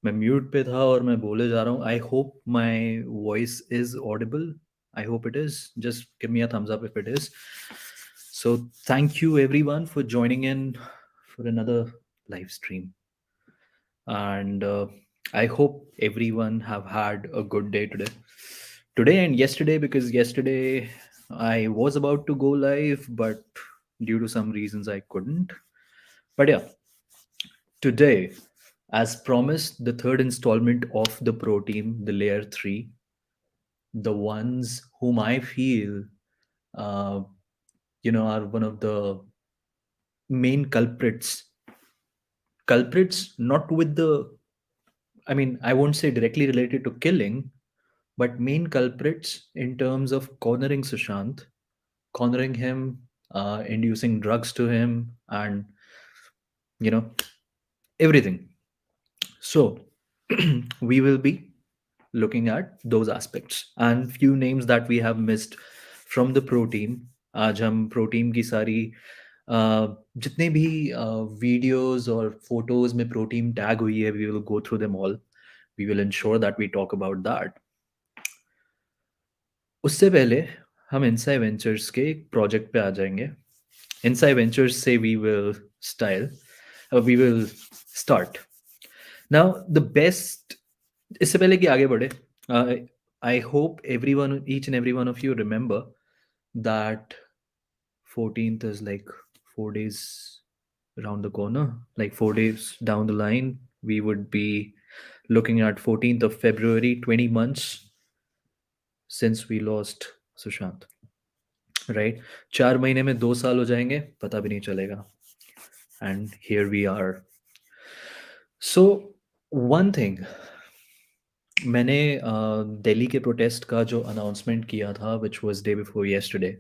मैं म्यूट पे था और मैं बोले जा रहा हूँ. I hope my voice is Audible. I hope it is. Just give me a thumbs up if it is. So, thank you everyone for joining in for another live stream. And I hope everyone have had a good day today. Today and yesterday, because yesterday I was about to go live, but due to some reasons I couldn't. But yeah, today, as promised, the third installment of the Pro Team, the Layer 3, the ones whom I feel, uh, are one of the main culprits. Culprits, not with the, I mean, I won't say directly related to killing, but main culprits in terms of cornering Sushant, cornering him, inducing drugs to him, and, you know, everything. So, we will be looking at those aspects and few names that we have missed from the pro team. आज हम pro team की सारी जितने भी videos और photos में pro team tag हुई है, we will go through them all. We will ensure that we talk about that. उससे पहले हम इनसाई वेंचर्स के एक प्रोजेक्ट पे आ जाएंगे. इनसाई वेंचर्स से we will start. Now the best, इससे पहले कि आगे बढ़े, I hope everyone, each and every one of you remember that 14th is like 4 days around the corner, like 4 days down the line. We would be looking at 14th of February, 20 months since we lost Sushant. Right. 4 महीने में 2 साल हो जाएंगे, पता भी नहीं चलेगा. And here we are. So one thing, मैंने दिल्ली के प्रोटेस्ट का जो अनाउंसमेंट किया था, which was day before yesterday,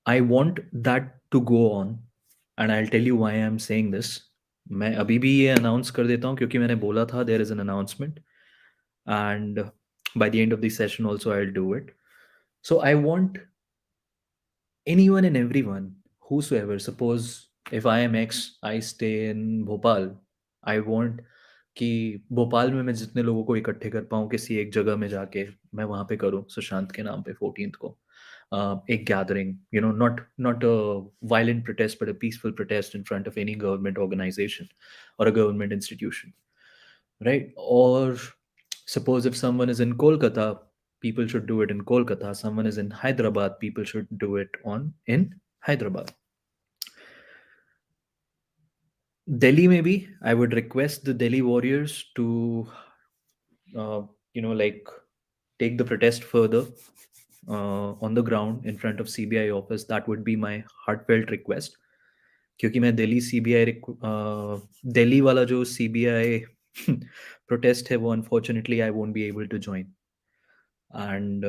I want that to go on. And I will tell you why I am saying this. मैं अभी भी ये अनाउंस कर देता हूँ क्योंकि मैंने बोला था there is an announcement, and by the end of the session also I will do it. So I want anyone and everyone, whosoever, suppose if I am X, I stay in Bhopal, I want कि भोपाल में मैं जितने लोगों को इकट्ठे कर पाऊँ किसी एक जगह में जाके, मैं वहाँ पे करूँ सुशांत के नाम पे 14th को एक gathering, not a violent protest but a peaceful protest in front of any government organisation और a government institution, right? Or suppose if someone is in Kolkata, people should do it in Kolkata. Someone is in Hyderabad, people should do it on in Hyderabad. Delhi, maybe I would request the Delhi Warriors to, like take the protest further on the ground in front of CBI office. That would be my heartfelt request. क्योंकि मैं Delhi CBI Delhi वाला जो CBI protest है वो unfortunately I won't be able to join. And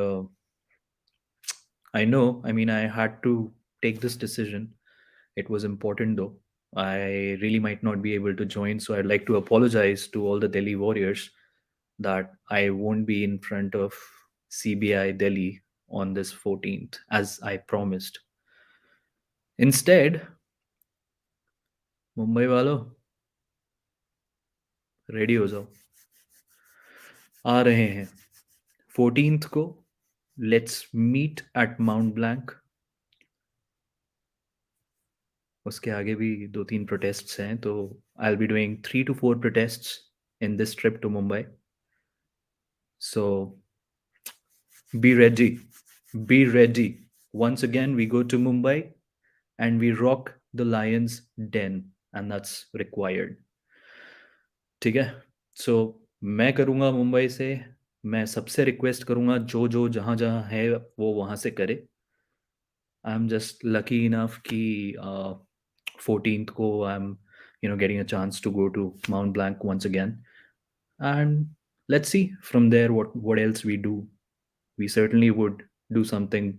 I know, I mean, I had to take this decision. It was important though. I really might not be able to join, so I'd like to apologize to all the Delhi Warriors that I won't be in front of CBI Delhi on this 14th as I promised. Instead, Mumbai वालों ready हो जाओ, आ रहे हैं 14th को. Let's meet at Mont Blanc. उसके आगे भी 2-3 प्रोटेस्ट्स हैं, तो I will be doing 3 to 4 protests in this trip to Mumbai. So be ready. Be ready. Once again, we go to Mumbai and we rock the Lions Den, and that's required. ठीक है. सो मैं करूँगा मुंबई से. मैं सबसे request करूँगा जो जो जहाँ जहाँ है वो वहाँ से करे. I am just lucky enough कि 14th को I am getting a chance to go to Mount Blanc once again, and let's see from there what else we do. We certainly would do something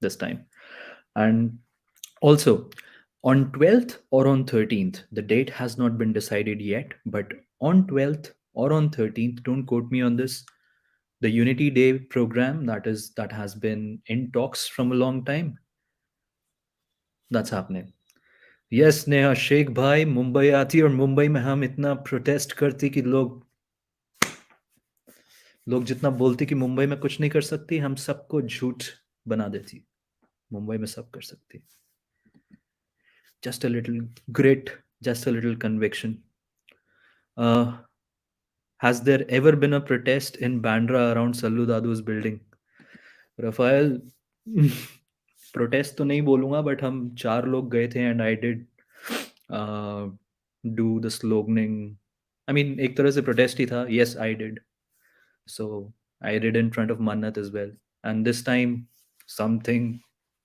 this time. And also, on 12th or on 13th, the date has not been decided yet, but on 12th or on 13th, don't quote me on this, the Unity Day program that has been in talks from a long time, that's happening. Yes Neha Shaikh भाई, मुंबई आती और मुंबई में हम इतना protest करती कि लोग लोग जितना बोलते कि मुंबई में कुछ नहीं कर सकती, हम सबको झूठ बना देती। मुंबई में सब कर सकती। Just a little grit, just a little conviction. uh, has there ever been a protest in Bandra around Sallu Dadu's building? Rafael, protest तो नहीं बोलूंगा, बट हम चार लोग गए थे and I did do the sloganing. I mean एक तरह से प्रोटेस्ट ही था। Yes I did. So I did in front of Mannat as well, and this time something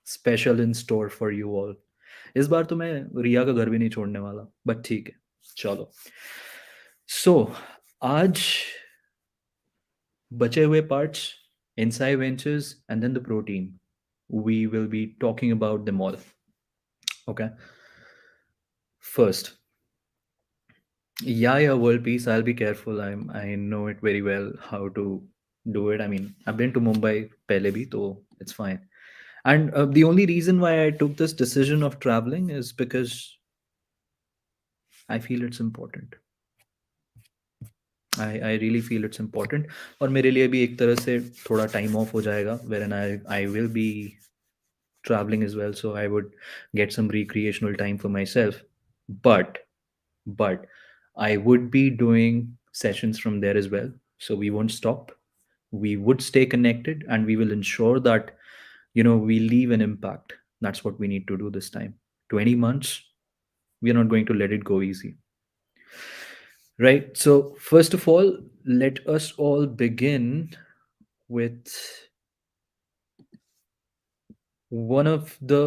special in store for you all. इस बार तो मैं रिया का घर भी नहीं छोड़ने वाला, बट ठीक है, चलो। सो आज बचे हुए parts, inside ventures and then the protein, we will be talking about them all. Okay, first, yeah, world peace, I'll be careful. I know it very well how to do it. I mean, I've been to Mumbai pehle bhi, so it's fine. And the only reason why I took this decision of traveling is because I feel it's important. I really feel it's important. और मेरे लिए भी एक तरह से थोड़ा time off हो जाएगा, wherein I will be traveling as well, so I would get some recreational time for myself. But but I would be doing sessions from there as well, so we won't stop. We would stay connected, and we will ensure that we leave an impact. That's what we need to do this time. 20 months, we are not going to let it go easy, right? So first of all, let us all begin with one of the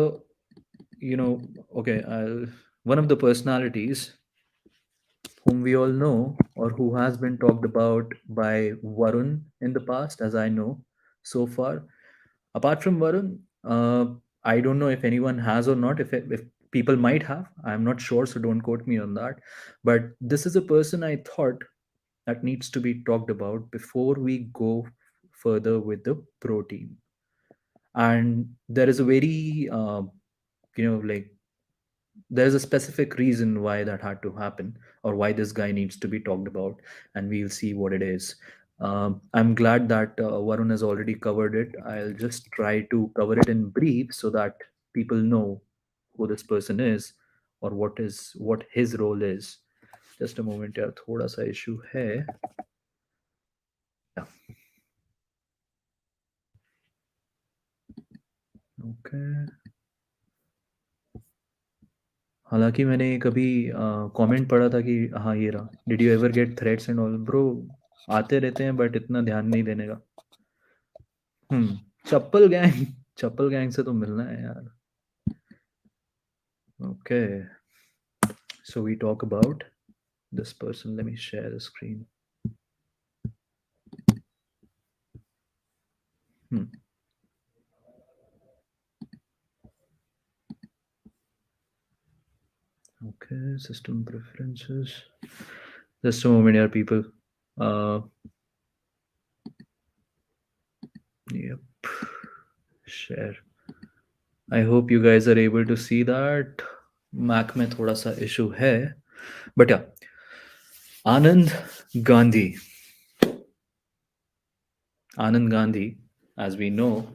you know okay one of the personalities whom we all know, or who has been talked about by Varun in the past, as I know so far. Apart from Varun, I don't know if anyone has or not. If people might have, I'm not sure, so don't quote me on that. But this is a person I thought that needs to be talked about before we go further with the protein. And there is a very, like there's a specific reason why that had to happen, or why this guy needs to be talked about, and we'll see what it is. I'm glad that Varun has already covered it. I'll just try to cover it in brief so that people know who this person is, or what his role is. Just a moment, यार थोड़ा सा issue है. Yeah. Okay. हालांकि मैंने कभी comment पढ़ा था कि हाँ ये रहा, did you ever get threats and all bro? आते रहते हैं, बट इतना ध्यान नहीं देने का। चप्पल गैंग, चप्पल गैंग से तो मिलना है यार। Okay, so we talk about this person. Let me share the screen. Hmm. Okay, system preferences. Just a moment here, people. Uh, yep. Share. I hope you guys are able to see that. Mac में थोड़ा सा issue है, but yeah. Anand Gandhi. Anand Gandhi, as we know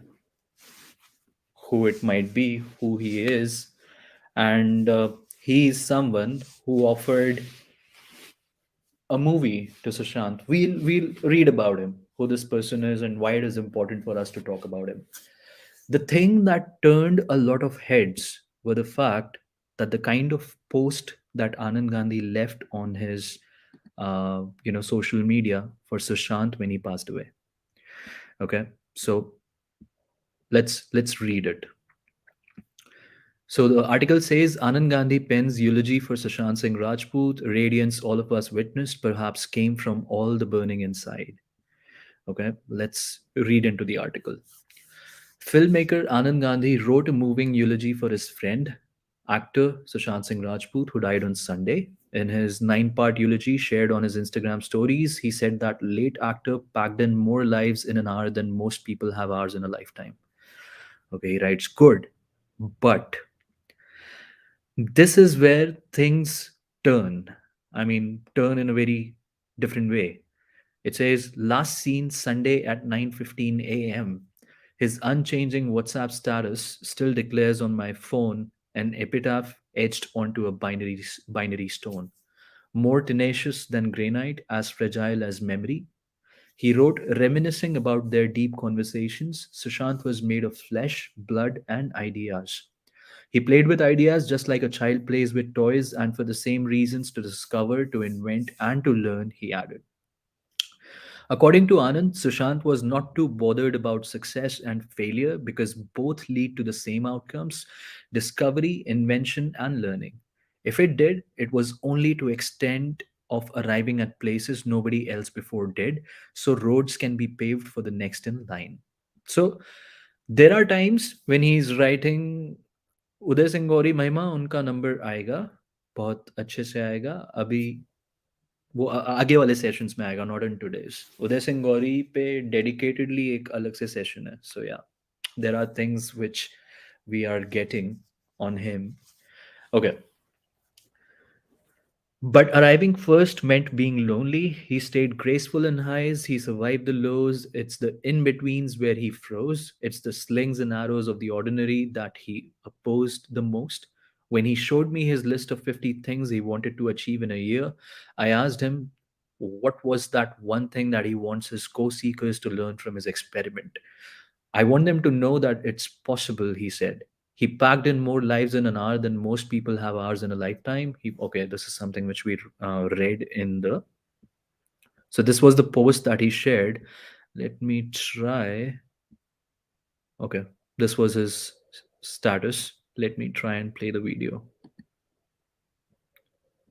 who it might be, who he is, and he is someone who offered a movie to Sushant. We'll read about him, who this person is, and why it is important for us to talk about him. The thing that turned a lot of heads were the fact that the kind of post that Anand Gandhi left on his social media for Sushant when he passed away. Okay, so let's read it. So the article says Anand Gandhi pens eulogy for Sushant Singh Rajput. Radiance all of us witnessed perhaps came from all the burning inside. Okay, let's read into the article. Filmmaker Anand Gandhi wrote a moving eulogy for his friend, actor Sushant Singh Rajput, who died on Sunday. In his 9-part eulogy shared on his Instagram stories, he said that late actor packed in more lives in an hour than most people have hours in a lifetime. Okay, he writes, good, but This is where things turn. I mean, turn in a very different way. It says, last seen Sunday at 9:15 a.m. His unchanging WhatsApp status still declares on my phone an epitaph etched onto a binary stone. More tenacious than granite, as fragile as memory. He wrote, reminiscing about their deep conversations. Sushant was made of flesh, blood, and ideas. He played with ideas just like a child plays with toys, and for the same reasons to discover, to invent, and to learn, he added. According to Anand, Sushant was not too bothered about success and failure because both lead to the same outcomes: discovery, invention, and learning. If it did, it was only to extent of arriving at places nobody else before did, so roads can be paved for the next in line. So there are times when he's writing उदय सिंह गौरी महिमा उनका number आएगा बहुत अच्छे से आएगा अभी वो आगे वाले सेशंस में आएगा not in today's Uday Singh Gauri पे डेडिकेटेडली एक अलग से सेशन है so yeah there are things which we are getting on him okay but arriving first meant being lonely. He stayed graceful in highs. He survived the lows. It's the in betweens where he froze. It's the slings and arrows of the ordinary that he opposed the most. When he showed me his list of 50 things he wanted to achieve in a year, I asked him what was that one thing that he wants his co seekers to learn from his experiment. I want them to know that it's possible, he said. He packed in more lives in an hour than most people have hours in a lifetime. Okay, this is something which we read in the. So, this was the post that he shared. Let me try. Okay, this was his status. Let me try and play the video.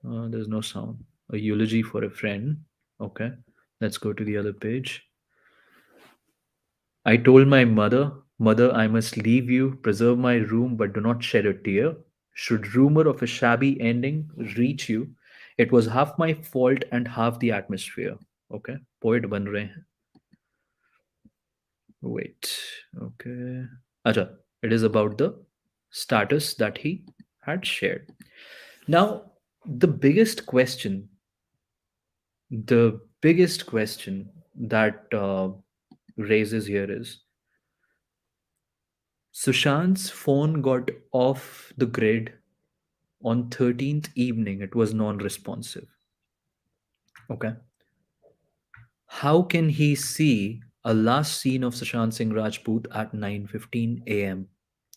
There's no sound. A eulogy for a friend. Okay, let's go to the other page. I told my mother, Mother, I must leave you, preserve my room, but do not shed a tear. Should rumor of a shabby ending reach you, it was half my fault and half the atmosphere. Okay, poet ban rahe hain. Wait, okay. Acha, it is about the status that he had shared. Now, the biggest question, the biggest question that raises here is Sushant's phone got off the grid on 13th evening. It was non-responsive. Okay. How can he see a last scene of Sushant Singh Rajput at 9:15 a.m.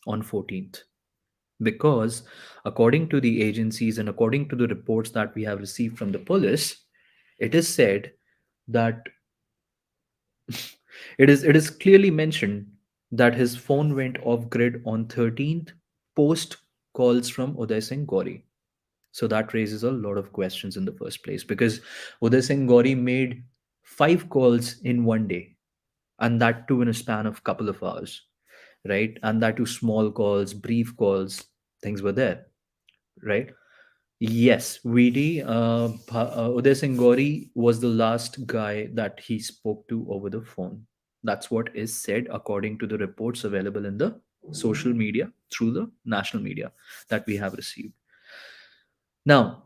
on 14th? Because according to the agencies and according to the reports that we have received from the police, it is said that it is clearly mentioned that his phone went off grid on 13th post calls from Uday Singh Gauri. So that raises a lot of questions in the first place because Uday Singh Gauri made 5 calls in one day, and that too in a span of couple of hours, right? And that too small calls, brief calls, things were there, right? Yes, VD, Uday Singh Gauri was the last guy that he spoke to over the phone. That's what is said according to the reports available in the social media through the national media that we have received. Now,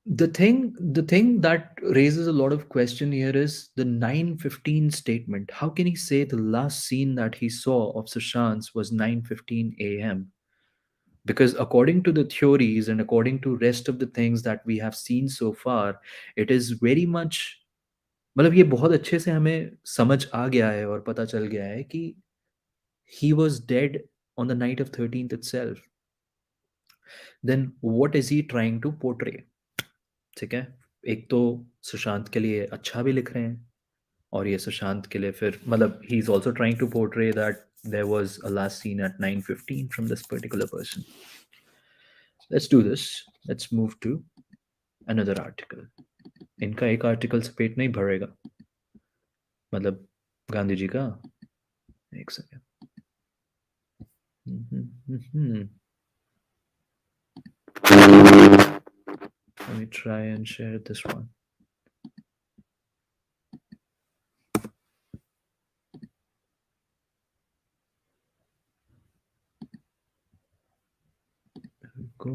the thing that raises a lot of question here is the 9:15 statement. How can he say the last scene that he saw of Sushant's was 9:15 a.m.? Because according to the theories and according to rest of the things that we have seen so far, it is very much मतलब ये बहुत अच्छे से हमें समझ आ गया है और पता चल गया है कि he was dead on the night of 13th itself. Then what is he trying to portray? ठीक है, एक तो सुशांत के लिए अच्छा भी लिख रहे हैं और ये सुशांत के लिए फिर मतलब ही is also trying to portray that there was a last seen at 9:15 from this particular person. Let's do this. Let's move to another article. इनका एक आर्टिकल से पेट नहीं भरेगा, मतलब गांधी जी का. एक second. Let me try and share this one. There we go.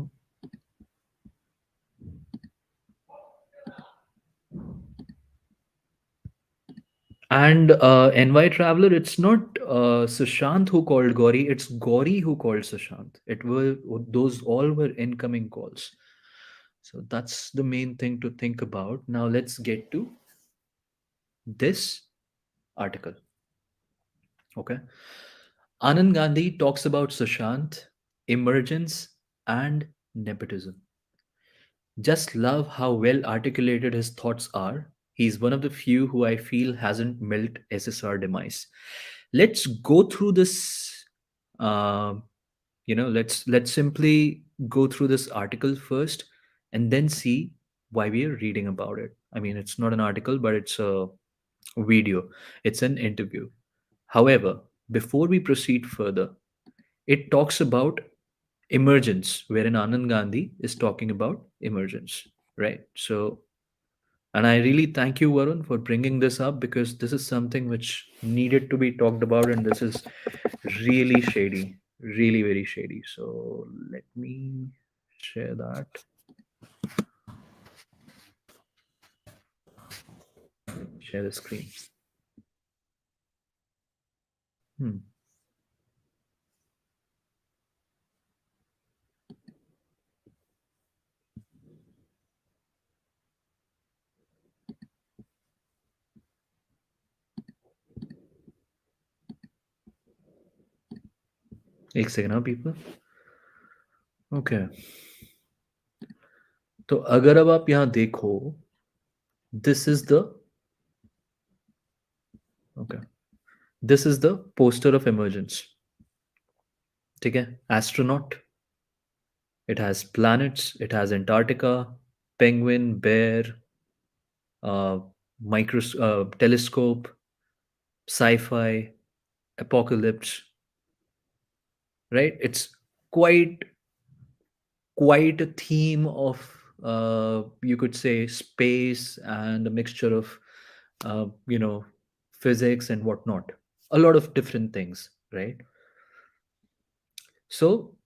And NY Traveler, it's not Sushant who called Gauri, it's Gauri who called Sushant. It were those all were incoming calls. So that's the main thing to think about. Now let's get to this article. Okay. Anand Gandhi talks about Sushant, emergence, and nepotism. Just love how well articulated his thoughts are. He's one of the few who I feel hasn't milked SSR demise. Let's go through this. Uh, let's simply go through this article first, and then see why we are reading about it. I mean, it's not an article, but it's a video. It's an interview. However, before we proceed further, it talks about emergence, wherein Anand Gandhi is talking about emergence, right? So, and I really thank you, Varun, for bringing this up because this is something which needed to be talked about, and this is really shady, really very shady. So, let me share that, share the screen. Hmm. एक second हाँ people. Okay. तो अगर अब आप यहाँ देखो, this is the okay. This is the poster of emergence. ठीक है, astronaut. It has planets. It has Antarctica, penguin, bear, uh, telescope, sci-fi, apocalypse. Right? It's quite quite a theme of you could say space and a mixture of you know physics and whatnot. A lot of different things, right? So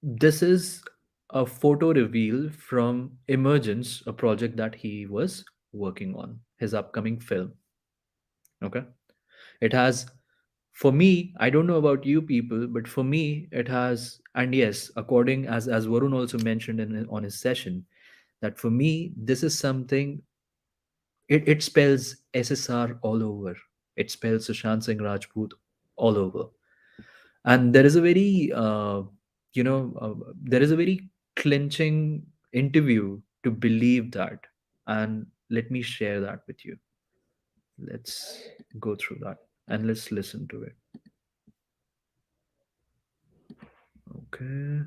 this is a photo reveal from Emergence, a project that he was working on, his upcoming film. Okay. It has, for me, I don't know about you people, but for me, it has, and yes, according as Varun also mentioned on his session, that for me, this is something, it spells SSR all over. It spells Sushant Singh Rajput all over. And there is a very there is a very clinching interview to believe that, and let me share that with you. Let's go through that and let's listen to it. Okay,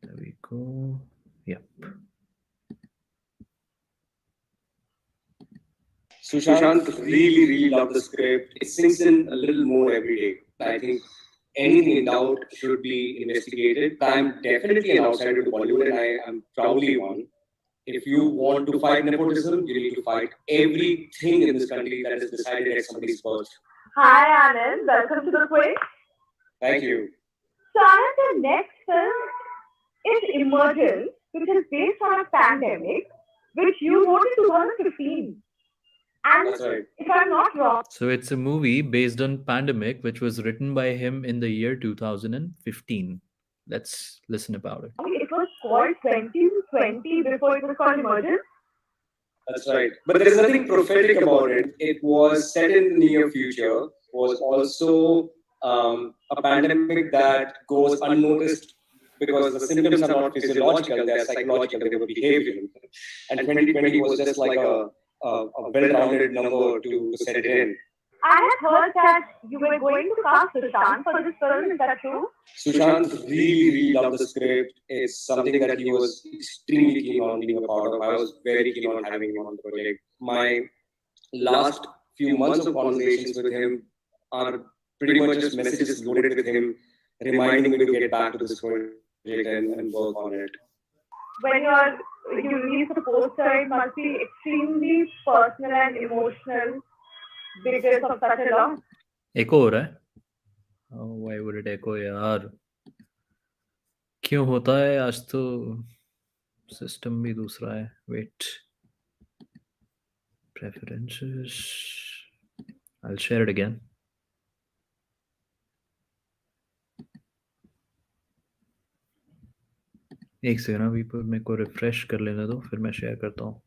there we go. Yep. Sushant really loved the script. It sinks in a little more every day. I think anything in doubt should be investigated. I'm definitely an outsider to Bollywood, and I am proudly one. If you want to fight nepotism, you need to fight everything in this country that is decided at somebody's birth. Hi Anand, welcome to the quiz. Thank you. So Anand, the next film is Emergence, which is based on a pandemic which you wrote in 2015. And That's right. if I'm not wrong, So it's a movie based on Pandemic, which was written by him in the year 2015. Let's listen about it. it was called 2020 before it was called Emergence. That's right. But there is nothing prophetic about it. It was set in the near future, was also a pandemic that goes unnoticed because the symptoms are not physiological, they are psychological, they were behavioral. And 2020 was just like a well-rounded number to set it in. I have heard that you were going to cast Sushant for this film, is that true? Sushant really loved the script. It's something that he was extremely keen on being a part of. I was very keen on having him on the project. My last few months of conversations with him are pretty much just messages loaded with him, reminding me to get back to this project and work on it. When you release the poster, it must be extremely personal and emotional because of such a loss. Echo हो रहा है? Oh, why would it echo यार? क्यों होता है? आज तो system भी दूसरा है. Wait. preferences. I'll share it again. एक सेकंड अभी पर मेरे को रिफ्रेश कर लेने दो, फिर मैं शेयर करता हूँ.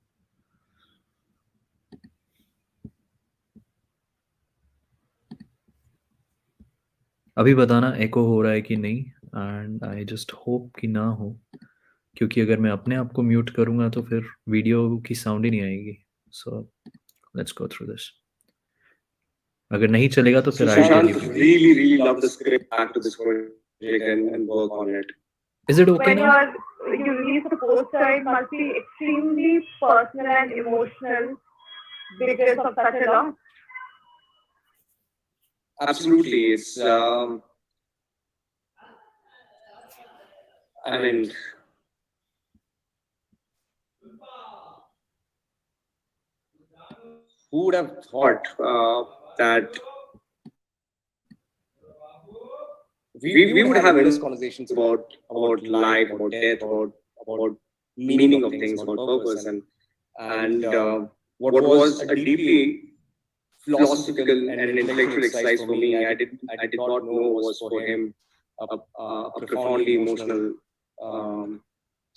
अभी बताना एको हो रहा है कि नहीं, एंड आई जस्ट होप कि ना हो, क्योंकि अगर मैं अपने आप को म्यूट करूंगा तो फिर वीडियो की साउंड ही नहीं आएगी. So let's go through this. अगर नहीं चलेगा तो फिर I tell Sushant you. really love the script back to this project and work on it. Is it okay When now? you release a poster, it must be extremely personal and emotional because of such a loss. Absolutely, it's. I mean, who would have thought that we would have endless conversations about life, about death, about meaning of things, about purpose, and what was a deeply philosophical and an intellectual exercise for me. I did not know was for him a profoundly emotional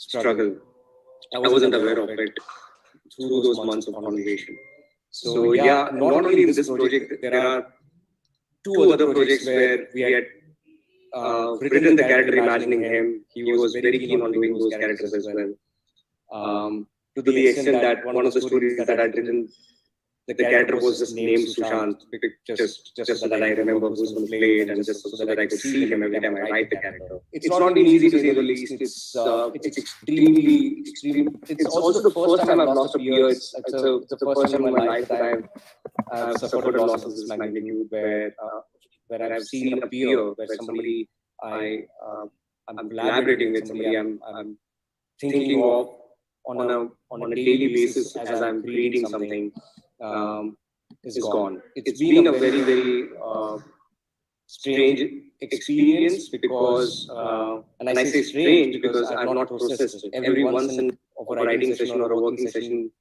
struggle. I wasn't aware of it through those months of conversation. So yeah, not only in this project, there are two other projects where we had written the character imagining him. He was very keen on doing those characters as well. To the extent that one of the stories that I'd written, the character was just named Sushant, just so that I remember who's going to play it, and just so that I could see him every time I write the character. It's not been easy to say the least. It's extremely. It's also the first time I've lost a peer. It's the first time in my life that I've suffered a loss of this magnitude, where I've seen a peer, where somebody I'm collaborating with, somebody I'm thinking of on a daily basis as I'm creating something, is gone. It's been a very strange experience because, and I say strange because I've not processed it. Every once in of a writing session or a working session,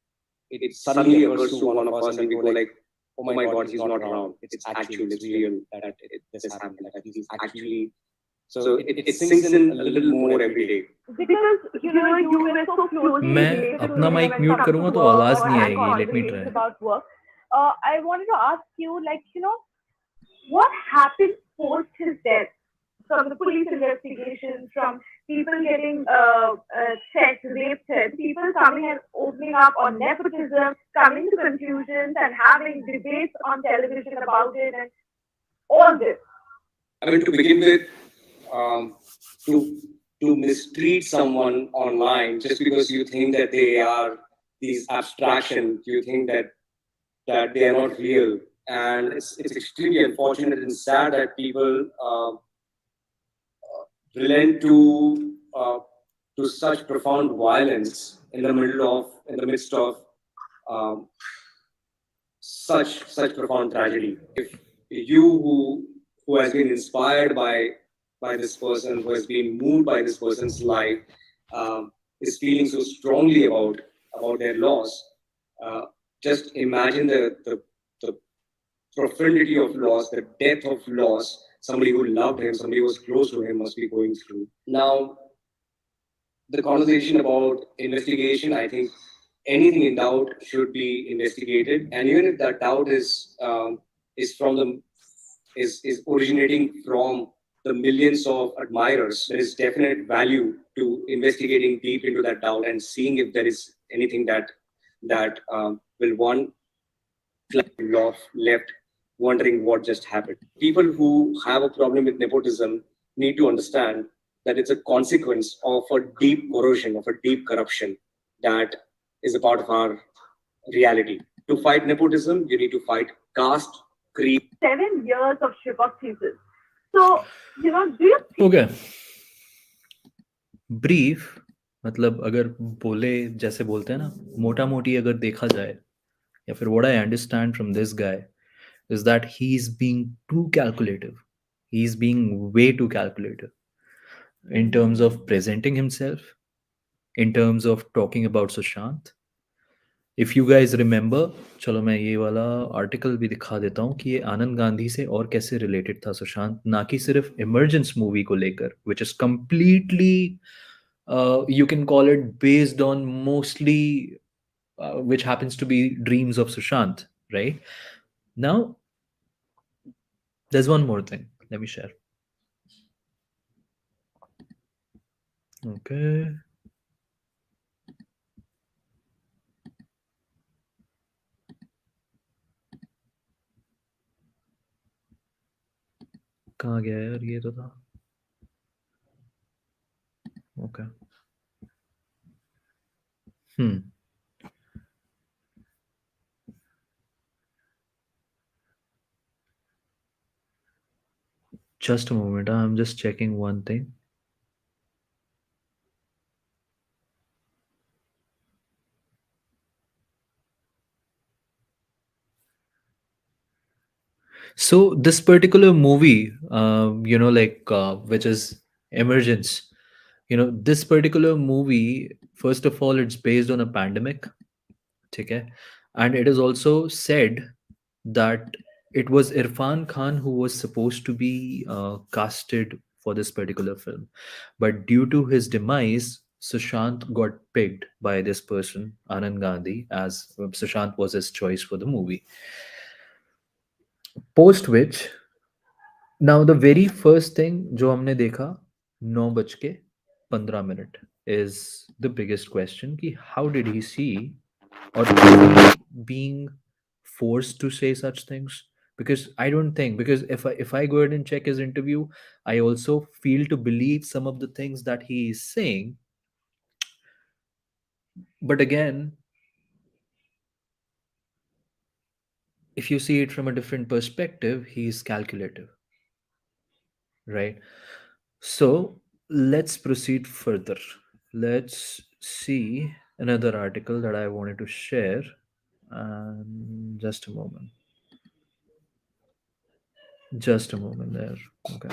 it suddenly occurs to one of us, and we go like, "Oh my God, he's not around. It's actual. It's real that this happened. That he's actually." So it sinks in a little more every day. Because you were so closely मैं related to अपना him mic when mute it comes करूंगा to तो work आवाज or नहीं have आएगी. Let me try. conversations about work. I wanted to ask you, what happened post his death? From the police investigation, from people getting checked, rape threats, people coming and opening up on nepotism, coming to conclusions and having debates on television about it, and all this. I mean, to begin with, to mistreat someone online just because you think that they are these abstractions, you think that they are not real, and it's extremely unfortunate and sad that people relent to such profound violence in the midst of um, such profound tragedy. If you who has been inspired by this person, who has been moved by this person's life, is feeling so strongly about their loss, just imagine the profundity of loss, the depth of loss somebody who loved him, somebody who was close to him must be going through. Now, the conversation about investigation, I think anything in doubt should be investigated, and even if that doubt is from the is originating from the millions of admirers, there is definite value to investigating deep into that doubt and seeing if there is anything that will one left wondering what just happened. People who have a problem with nepotism need to understand that it's a consequence of a deep corrosion, of a deep corruption that is a part of our reality. To fight nepotism, you need to fight caste, creed. 7 years of Shipok thesis. So, do you Okay. Brief मतलब अगर बोले जैसे बोलते हैं ना, मोटा मोटी अगर देखा जाए, या फिर what I understand from this guy is that he's being too calculative. He's being way too calculative in terms of presenting himself, in terms of talking about Sushant, if you guys remember, चलो मैं ये वाला article भी दिखा देता हूँ कि ये आनंद गांधी से और कैसे रिलेटेड था सुशांत, ना कि सिर्फ इमरजेंस मूवी को लेकर, which is completely you can call it based on mostly which happens to be dreams of Sushant, right? Now, there's one more thing. Let me share. Okay. कहाँ गया यार ये तो था. Okay. Hmm. Just a moment. I'm just checking one thing. So this particular movie, which is Emergence. This particular movie, first of all, it's based on a pandemic. Okay, and it is also said that it was Irfan Khan who was supposed to be casted for this particular film, but due to his demise, Sushant got picked by this person, Anand Gandhi, as Sushant was his choice for the movie. Post which, now the very first thing जो हमने देखा 9:15 is the biggest question कि how did he see, or is he being forced to say such things? Because I don't think, because if I go ahead and check his interview, I also feel to believe some of the things that he is saying. But again, if you see it from a different perspective, he is calculative, right? So let's proceed further. Let's see another article that I wanted to share. And just a moment. Just a moment there. Okay.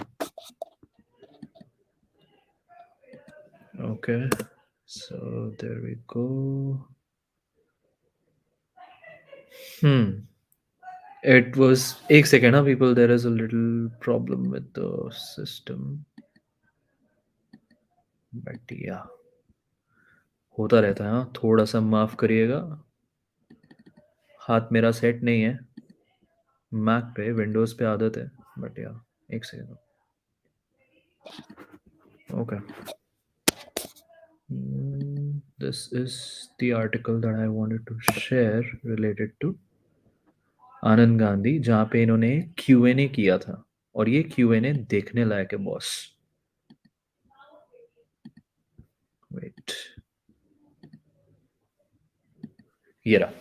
Okay. So there we go. Hmm. It was एक second, huh, people. There is a little problem with the system, but yeah, होता रहता है. हाँ, थोड़ा सा माफ करिएगा. हाथ मेरा सेट नहीं है. मैक पे, विंडोज पे आदत है. बट या, एक second. Okay. This is the article that I wanted to share related to आनंद गांधी, जहाँ पे इन्होंने Q&A किया था, और ये Q&A देखने लायक है बॉस. वेट, ये रहा.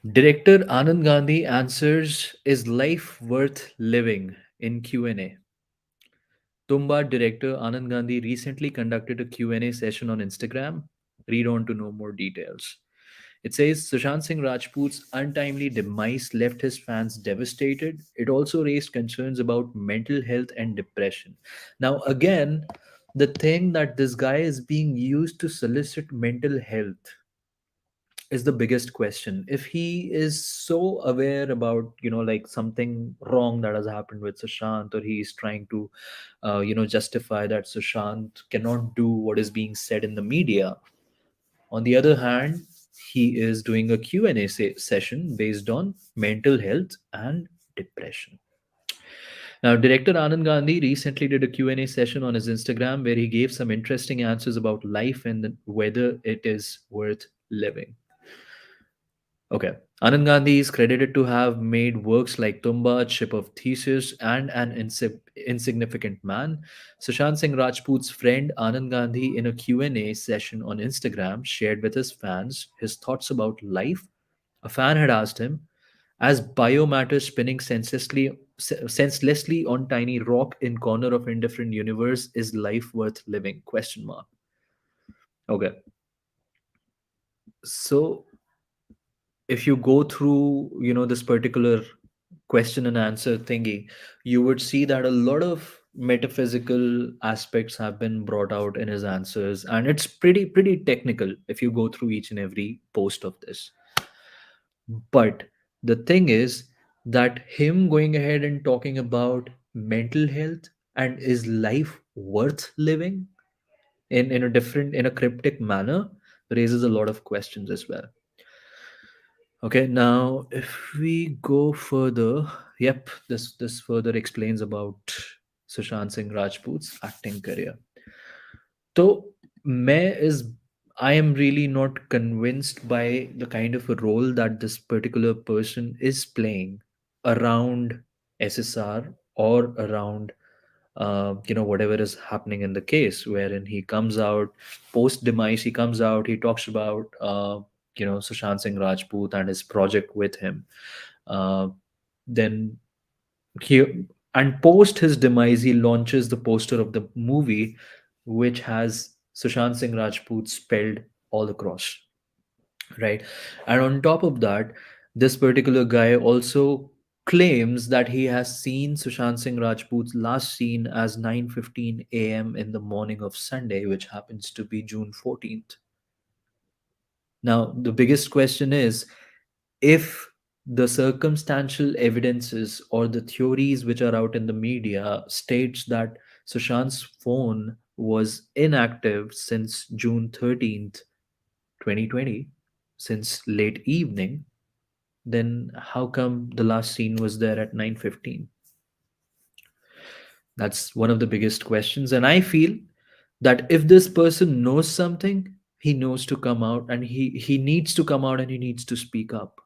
Director Anand Gandhi answers, is life worth living, in Q&A. Tumba director Anand Gandhi recently conducted a Q&A session on Instagram. Read on to know more details. It says Sushant Singh Rajput's untimely demise left his fans devastated. It also raised concerns about mental health and depression. Now, again, the thing that this guy is being used to solicit mental health is the biggest question. If he is so aware about, like something wrong that has happened with Sushant, or he is trying to, justify that Sushant cannot do what is being said in the media. On the other hand, he is doing a Q&A session based on mental health and depression. Now, director Anand Gandhi recently did a Q&A session on his Instagram where he gave some interesting answers about life and whether it is worth living. Okay. Anand Gandhi is credited to have made works like Tumba, Ship of Theseus, and An Insignificant Man. Sushant Singh Rajput's friend Anand Gandhi, in a Q&A session on Instagram, shared with his fans his thoughts about life. A fan had asked him, as biomatter spinning senselessly on tiny rock in corner of indifferent universe, is life worth living? Question mark. Okay. So if you go through, this particular question and answer thingy, you would see that a lot of metaphysical aspects have been brought out in his answers, and it's pretty technical if you go through each and every post of this. But the thing is that him going ahead and talking about mental health and is life worth living in a different, in a cryptic manner, raises a lot of questions as well. Okay, now if we go further, yep, this further explains about Sushant Singh Rajput's acting career. So, मैं is I am really not convinced by the kind of a role that this particular person is playing around SSR or around whatever is happening in the case, wherein he comes out post demise, he comes out, he talks about Sushant Singh Rajput and his project with him. Uh, then he and post his demise, he launches the poster of the movie, which has Sushant Singh Rajput spelled all across, right? And on top of that, this particular guy also claims that he has seen Sushant Singh Rajput's last scene as 9:15 a.m. in the morning of Sunday, which happens to be June 14th. Now, the biggest question is, if the circumstantial evidences or the theories which are out in the media states that Sushant's phone was inactive since June 13th, 2020, since late evening, then how come the last scene was there at 9:15? That's one of the biggest questions, and I feel that if this person knows something, he knows to come out, and he needs to come out, and he needs to speak up.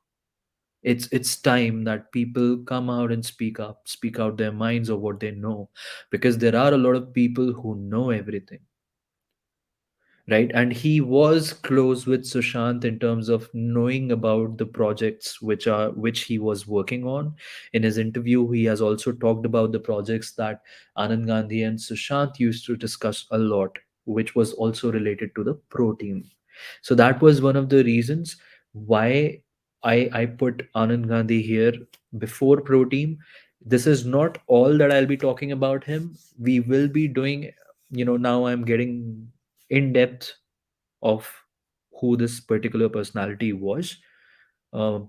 It's time that people come out and speak out their minds of what they know, because there are a lot of people who know everything, right? And he was close with Sushant in terms of knowing about the projects which he was working on. In his interview, he has also talked about the projects that Anand Gandhi and Sushant used to discuss a lot, which was also related to the pro team. So that was one of the reasons why I put Anand Gandhi here before pro team. This is not all that I'll be talking about him. We will be doing, now I'm getting in depth of who this particular personality was. Uh,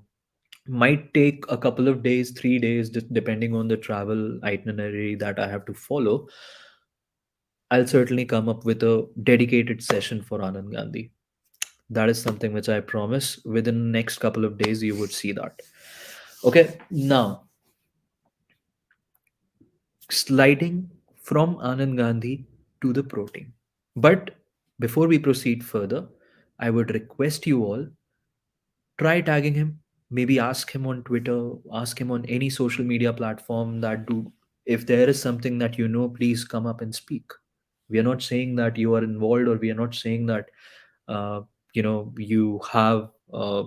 might take a couple of days, 3 days, just depending on the travel itinerary that I have to follow. I'll certainly come up with a dedicated session for Anand Gandhi. That is something which I promise within the next couple of days you would see that. Okay, now sliding from Anand Gandhi to the protein. But before we proceed further, I would request you all, try tagging him. Maybe ask him on Twitter, ask him on any social media platform that do, if there is something that you know, please come up and speak. We are not saying that you are involved, or we are not saying that uh, you have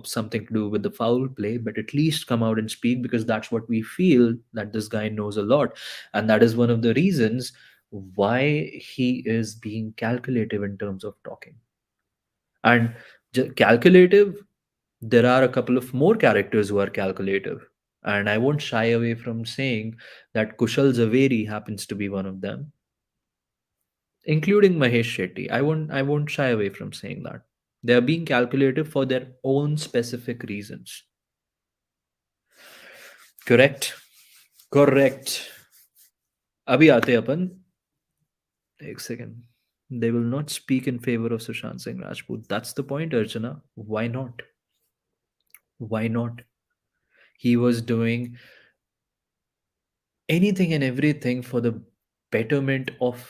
something to do with the foul play, but at least come out and speak, because that's what we feel, that this guy knows a lot, and that is one of the reasons why he is being calculative in terms of talking. And calculative, there are a couple of more characters who are calculative, and I won't shy away from saying that Kushal Zaveri happens to be one of them, including Mahesh Shetty. I won't shy away from saying that. They are being calculative for their own specific reasons. Correct? Correct. अभी आते हैं अपन. एक second. They will not speak in favor of Sushant Singh Rajput. That's the point, Archana. Why not? Why not? He was doing anything and everything for the betterment of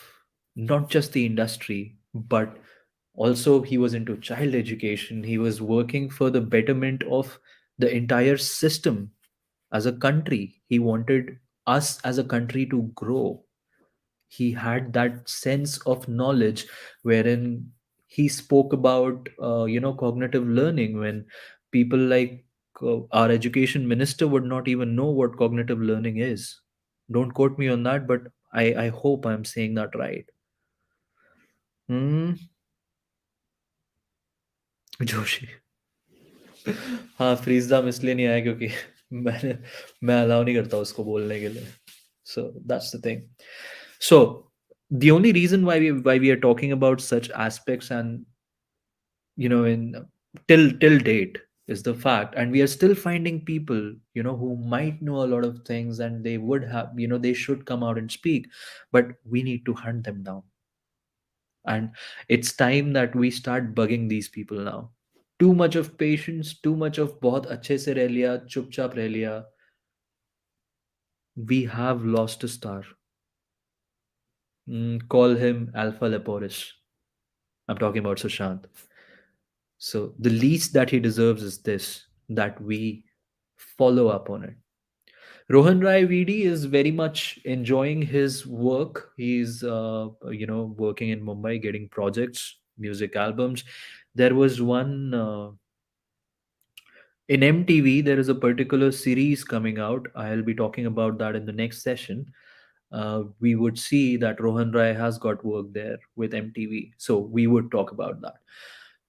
not just the industry, but also he was into child education. He was working for the betterment of the entire system as a country. He wanted us as a country to grow. He had that sense of knowledge, wherein he spoke about cognitive learning, when people like our education minister would not even know what cognitive learning is. Don't quote me on that, but I hope I'm saying that right. Hmm. Joshi. हाँ, freeze दाम इसलिए नहीं आया क्योंकि मैं allow नहीं करता उसको बोलने के लिए. So that's the thing. So the only reason why we are talking about such aspects, and in till date, is the fact, and we are still finding people who might know a lot of things, and they would have, they should come out and speak, but we need to hunt them down. And it's time that we start bugging these people now. Too much of patience, too much of बहुत अच्छे से रह लिया, चुपचाप रह लिया. We have lost a star. Call him Alpha Leporis. I'm talking about Sushant. So the least that he deserves is this, that we follow up on it. Rohan Rai VD is very much enjoying his work. He's working in Mumbai, getting projects, music albums. There was one in MTV. There is a particular series coming out. I'll be talking about that in the next session. We would see that Rohan Rai has got work there with MTV. So we would talk about that.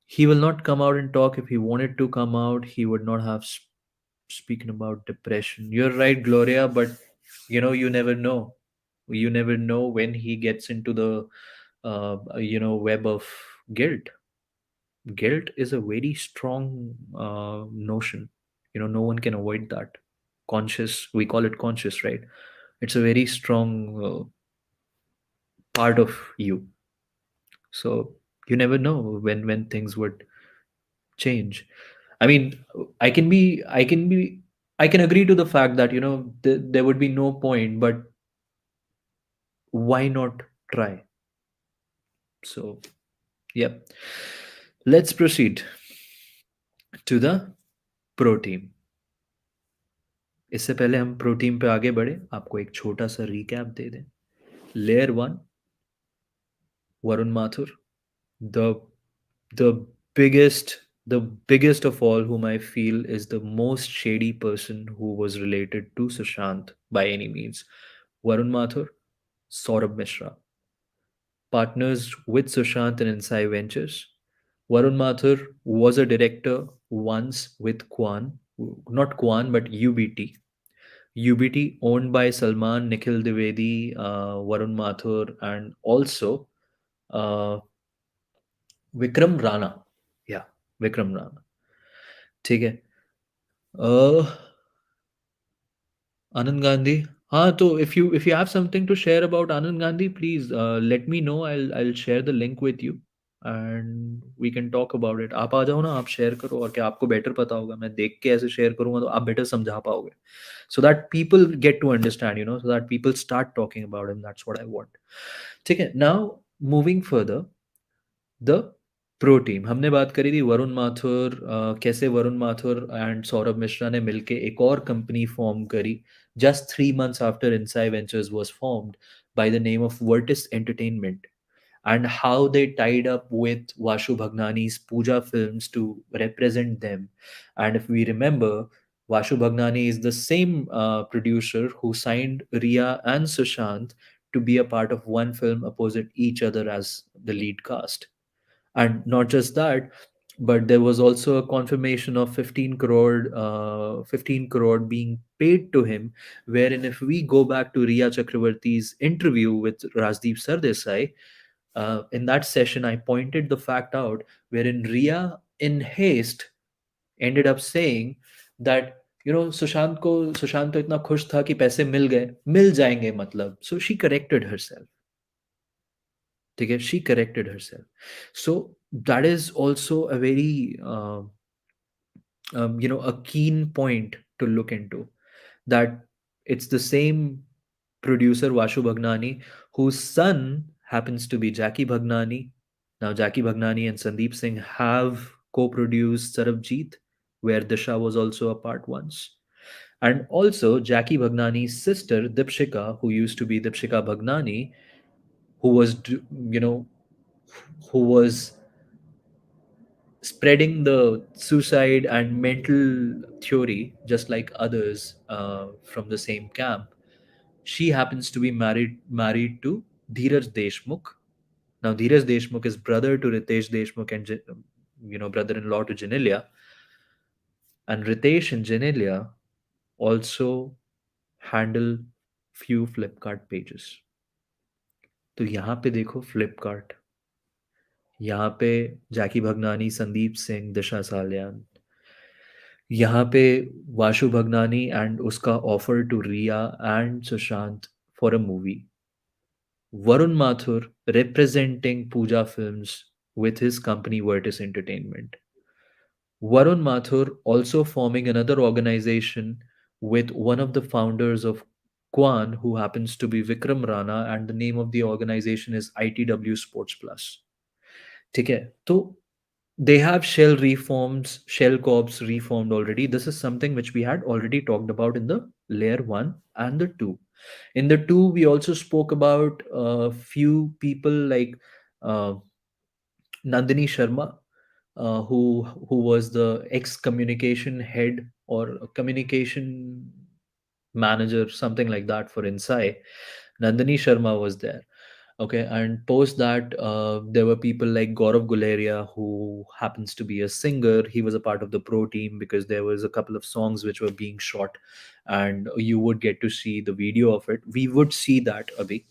He will not come out and talk. If he wanted to come out, he would not have speaking about depression. You're right, Gloria, but you never know. You never know when he gets into the web of guilt. Guilt is a very strong notion. No one can avoid that. Conscious, we call it conscious, right? It's a very strong part of you. So you never know when things would change. I mean, I can agree to the fact that there would be no point, but why not try? So yep, let's proceed to the pro team. इससे पहले हम pro team पे आगे बढ़े, आपको एक छोटा सा रिकैप दे दें. Layer one, Varun Mathur, the the biggest the biggest of all, whom I feel is the most shady person who was related to Sushant by any means. Varun Mathur, Saurabh Mishra, partners with Sushant in Insai Ventures. Varun Mathur was a director once with Kwan, not Kwan, but UBT. UBT owned by Salman, Nikhil Dwivedi, Varun Mathur, and also uh, Vikram Rana. Yeah, Vikram Rana. ठीक है. uh, Anand Gandhi. So if you have something to share about Anand Gandhi, please let me know. I'll share the link with you and we can talk about it. आप आ जाओ ना, आप share करो, और क्या आपको बेटर पता होगा. मैं देख के ऐसे शेयर करूंगा तो आप बेटर समझा पाओगे. So that people get to understand, so that people start talking about him. That's what I want. ठीक है. Now moving further, the pro team हमने बात करी थी. वरुण माथुर, कैसे वरुण माथुर एंड सौरभ मिश्रा ने मिलके एक और कंपनी फॉर्म करी just 3 months after Insai Ventures was formed, by the name of Vertis Entertainment, and how they tied up with Vashu Bhagnani's Pooja films to represent them. And if we remember, Vashu Bhagnani is the same producer who signed Riya and Sushant to be a part of one film opposite each other as the lead cast. And not just that, but there was also a confirmation of 15 crore being paid to him, wherein if we go back to Riya Chakravarti's interview with Rajdeep Sardesai, in that session I pointed the fact out, wherein Riya in haste ended up saying that Sushant तो इतना खुश था कि पैसे मिल गए, मिल जाएंगे मतलब. So she corrected herself. Okay, she corrected herself. So that is also a very a keen point to look into, that it's the same producer Vashu Bhagnani whose son happens to be Jackie Bhagnani. Now Jackie Bhagnani and Sandeep Singh have co-produced Sarabjit, where Disha was also a part once. And also Jackie Bhagnani's sister Dipshika, who used to be Dipshika Bhagnani, who was you know who was spreading the suicide and mental theory just like others from the same camp. She happens to be married to Dheeraj Deshmukh. Now Dheeraj Deshmukh is brother to Ritesh Deshmukh and brother-in-law to Janelia. And Ritesh and Janelia also handle few Flipkart pages. तो यहाँ पे देखो फ्लिपकार्ट, यहाँ पे जैकी भगनानी, संदीप सिंह, दिशा सालियान, यहाँ पे Vashu Bhagnani and उसका offer to Rhea and Sushant for a movie, Varun Mathur representing Pooja Films with his company Vertis Entertainment. Varun Mathur also forming another organization with one of the founders of Kwan, who happens to be Vikram Rana, and the name of the organization is ITW Sports Plus. ठीक है, तो they have shell corps reformed already. This is something which we had already talked about in the layer 1 and the 2. In the 2 we also spoke about a few people like uh, Nandini Sharma, who was the ex communication head or communication manager, something like that, for Inssaei. Nandini Sharma was there. Okay, and post that, there were people like Gaurav Guleria, who happens to be a singer. He was a part of the pro team because there was a couple of songs which were being shot, and you would get to see the video of it. We would see that, Abhi.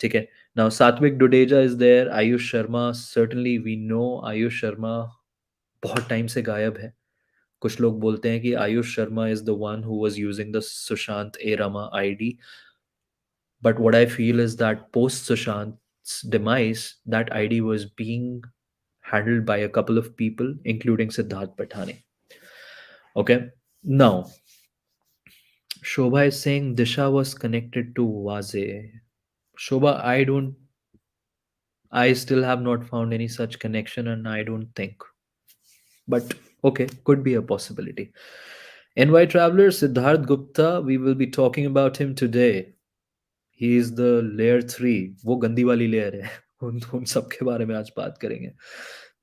Okay. Now Satvik Dudeja is there. Ayush Sharma, certainly we know Ayush Sharma बहुत time से गायब है. कुछ लोग बोलते हैं कि Ayush Sharma is the one who was using the Sushant A Rama ID. But what I feel is that post Sushant's demise, that ID was being handled by a couple of people, including Siddharth Patani. Okay. Now, Shobha is saying Disha was connected to Waze. Shobha, I still have not found any such connection, and I don't think. But okay, could be a possibility. NY Traveler Siddharth Gupta, we will be talking about him today. He is the layer 3. वो गंदी वाली layer है. उन सब के बारे में आज बात करेंगे.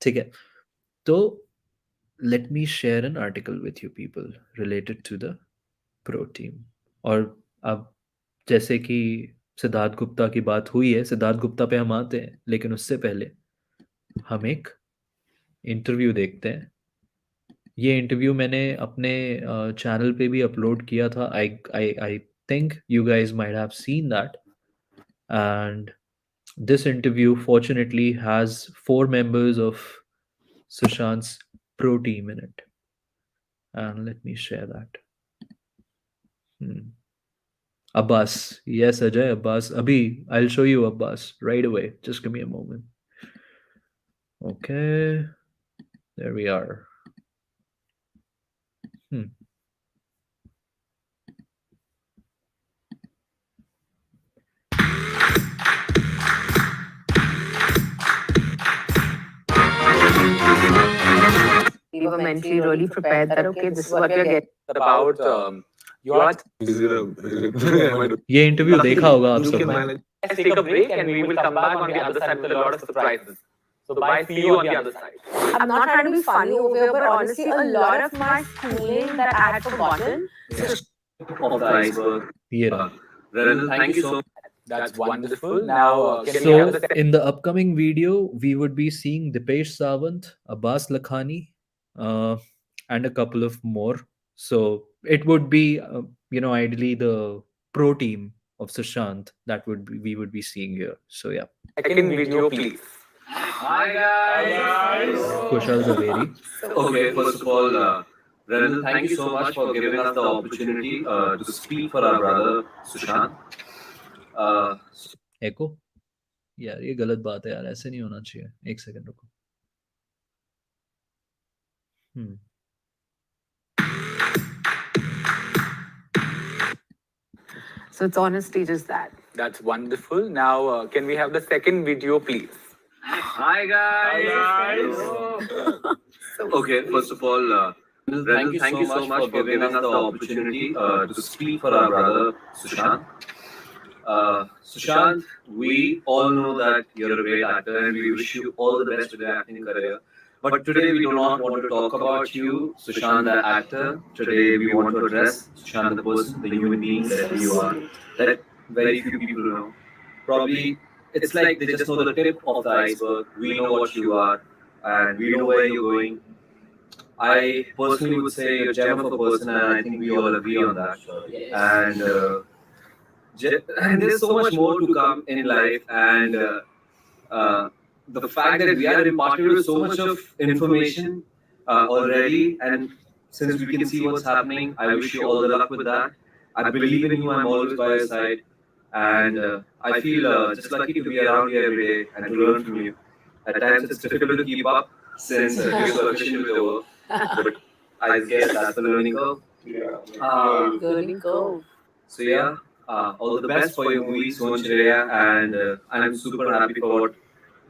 ठीक है. तो let me share an article with you people related to the pro team. और अब जैसे कि सिद्धार्थ गुप्ता की बात हुई है, सिद्धार्थ गुप्ता पे हम आते हैं, लेकिन उससे पहले हम एक इंटरव्यू देखते हैं. ये इंटरव्यू मैंने अपने चैनल पे भी अपलोड किया था. I think you guys might have seen that. And this interview fortunately has 4 members of Sushant's pro team in it. And let me share that. Abbas. Yes, Ajay, Abbas. Abhi, I'll show you Abbas right away. Just give me a moment. Okay. There we are. We were mentally really prepared that okay, this is what we are getting about your. ये interview देखा होगा आप सब. Let's take a break and we will come back on the other side with a lot of surprises. So bye, see you on the other side. I'm not trying to be funny over here, but honestly, a lot of my schooling that I had forgotten. Of the iceberg. Yeah. Renal, thank you so much. That's wonderful. Now, can we So have the in the upcoming video, we would be seeing Dipesh Sawant, Abbas Lakhani, and a couple of more. So it would be, ideally the pro team of Sushant that we would be seeing here. So yeah, second video, please? Hi guys. Kushal Zaveri. Okay, first of all, Renal, thank you so much for giving us the opportunity to speak for our brother Sushant. एको यार ये गलत बात है यार, ऐसे नहीं होना चाहिए. एक सेकंड रुको. So it's on a stage as that. That's wonderful. Now, can we have the second video, please? Hi guys. Okay, first of all, Renal, thank you so much for giving us the opportunity to speak for our brother Sushant. Sushant, we all know that you're a great actor and we wish you all the best with your acting career. But today we do not want to talk about you, Sushant the actor. Today we want to address Sushant the person, the human being that you are, that very few people know. Probably it's like they just know the tip of the iceberg. We know what you are and we know where you're going. I personally would say you're a gem of a person and I think we all agree on that. And there's so much more to come in life, and uh, the fact that we are imparted with so much of information already, and since we can see what's happening, I wish you all the luck with that. I believe in you. I'm always by your side, and I feel just lucky to be around you every day and to learn from you. At times, it's difficult to keep up since you're so efficient with your work, but I guess that's the learning curve. Yeah. Learning curve. So yeah, all the best for your movie, Sonchareya, and I'm super happy for what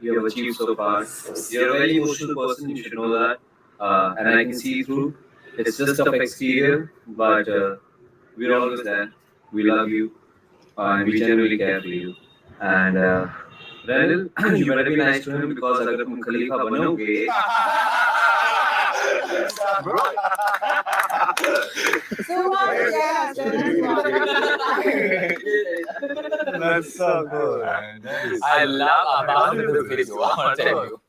you have achieved so far. You're a very emotional person, you should know that, and I can see through. It's just of exterior, but we're always there. We love you, and we genuinely care for you. And Renil, you better be nice to him because अगर तुम खलीफा बनोगे, That's so good, man. That is I love Abbas in this video. I want to tell you.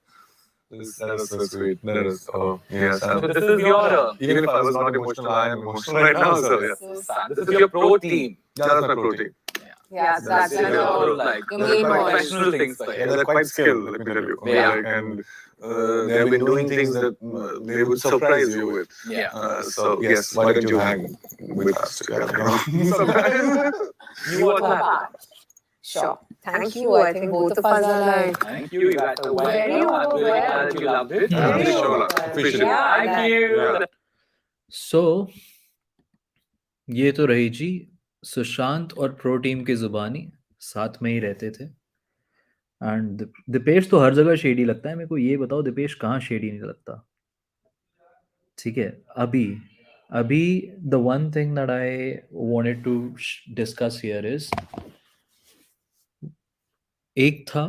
that is so sweet. That is yes. So this is your Even if I was not emotional, I am emotional right now. So yeah, this is your pro team. yeah, that's my pro team. Yeah, that's Yeah. your like Your your main professional things. Yeah, they're quite skilled, let me tell you. Yeah. Like, and they have been doing things that they would surprise you with. Yeah. So yes, why don't you hang with us together? Sometimes. You want to have. Sure. Thank you. I think both of us are like. Thank you. You guys are well. Very I'm really well. glad you loved it. Yeah. Sure, officially. Yeah. Thank you. Yeah. सो ये तो रही जी सुशांत और pro team की जुबानी साथ में ही रहते थे एंड दिपेश तो हर जगह शेडी लगता है मेरे को ये बताओ दिपेश कहाँ शेडी नहीं लगता ठीक है अभी अभी the one thing that I wanted to discuss here is एक था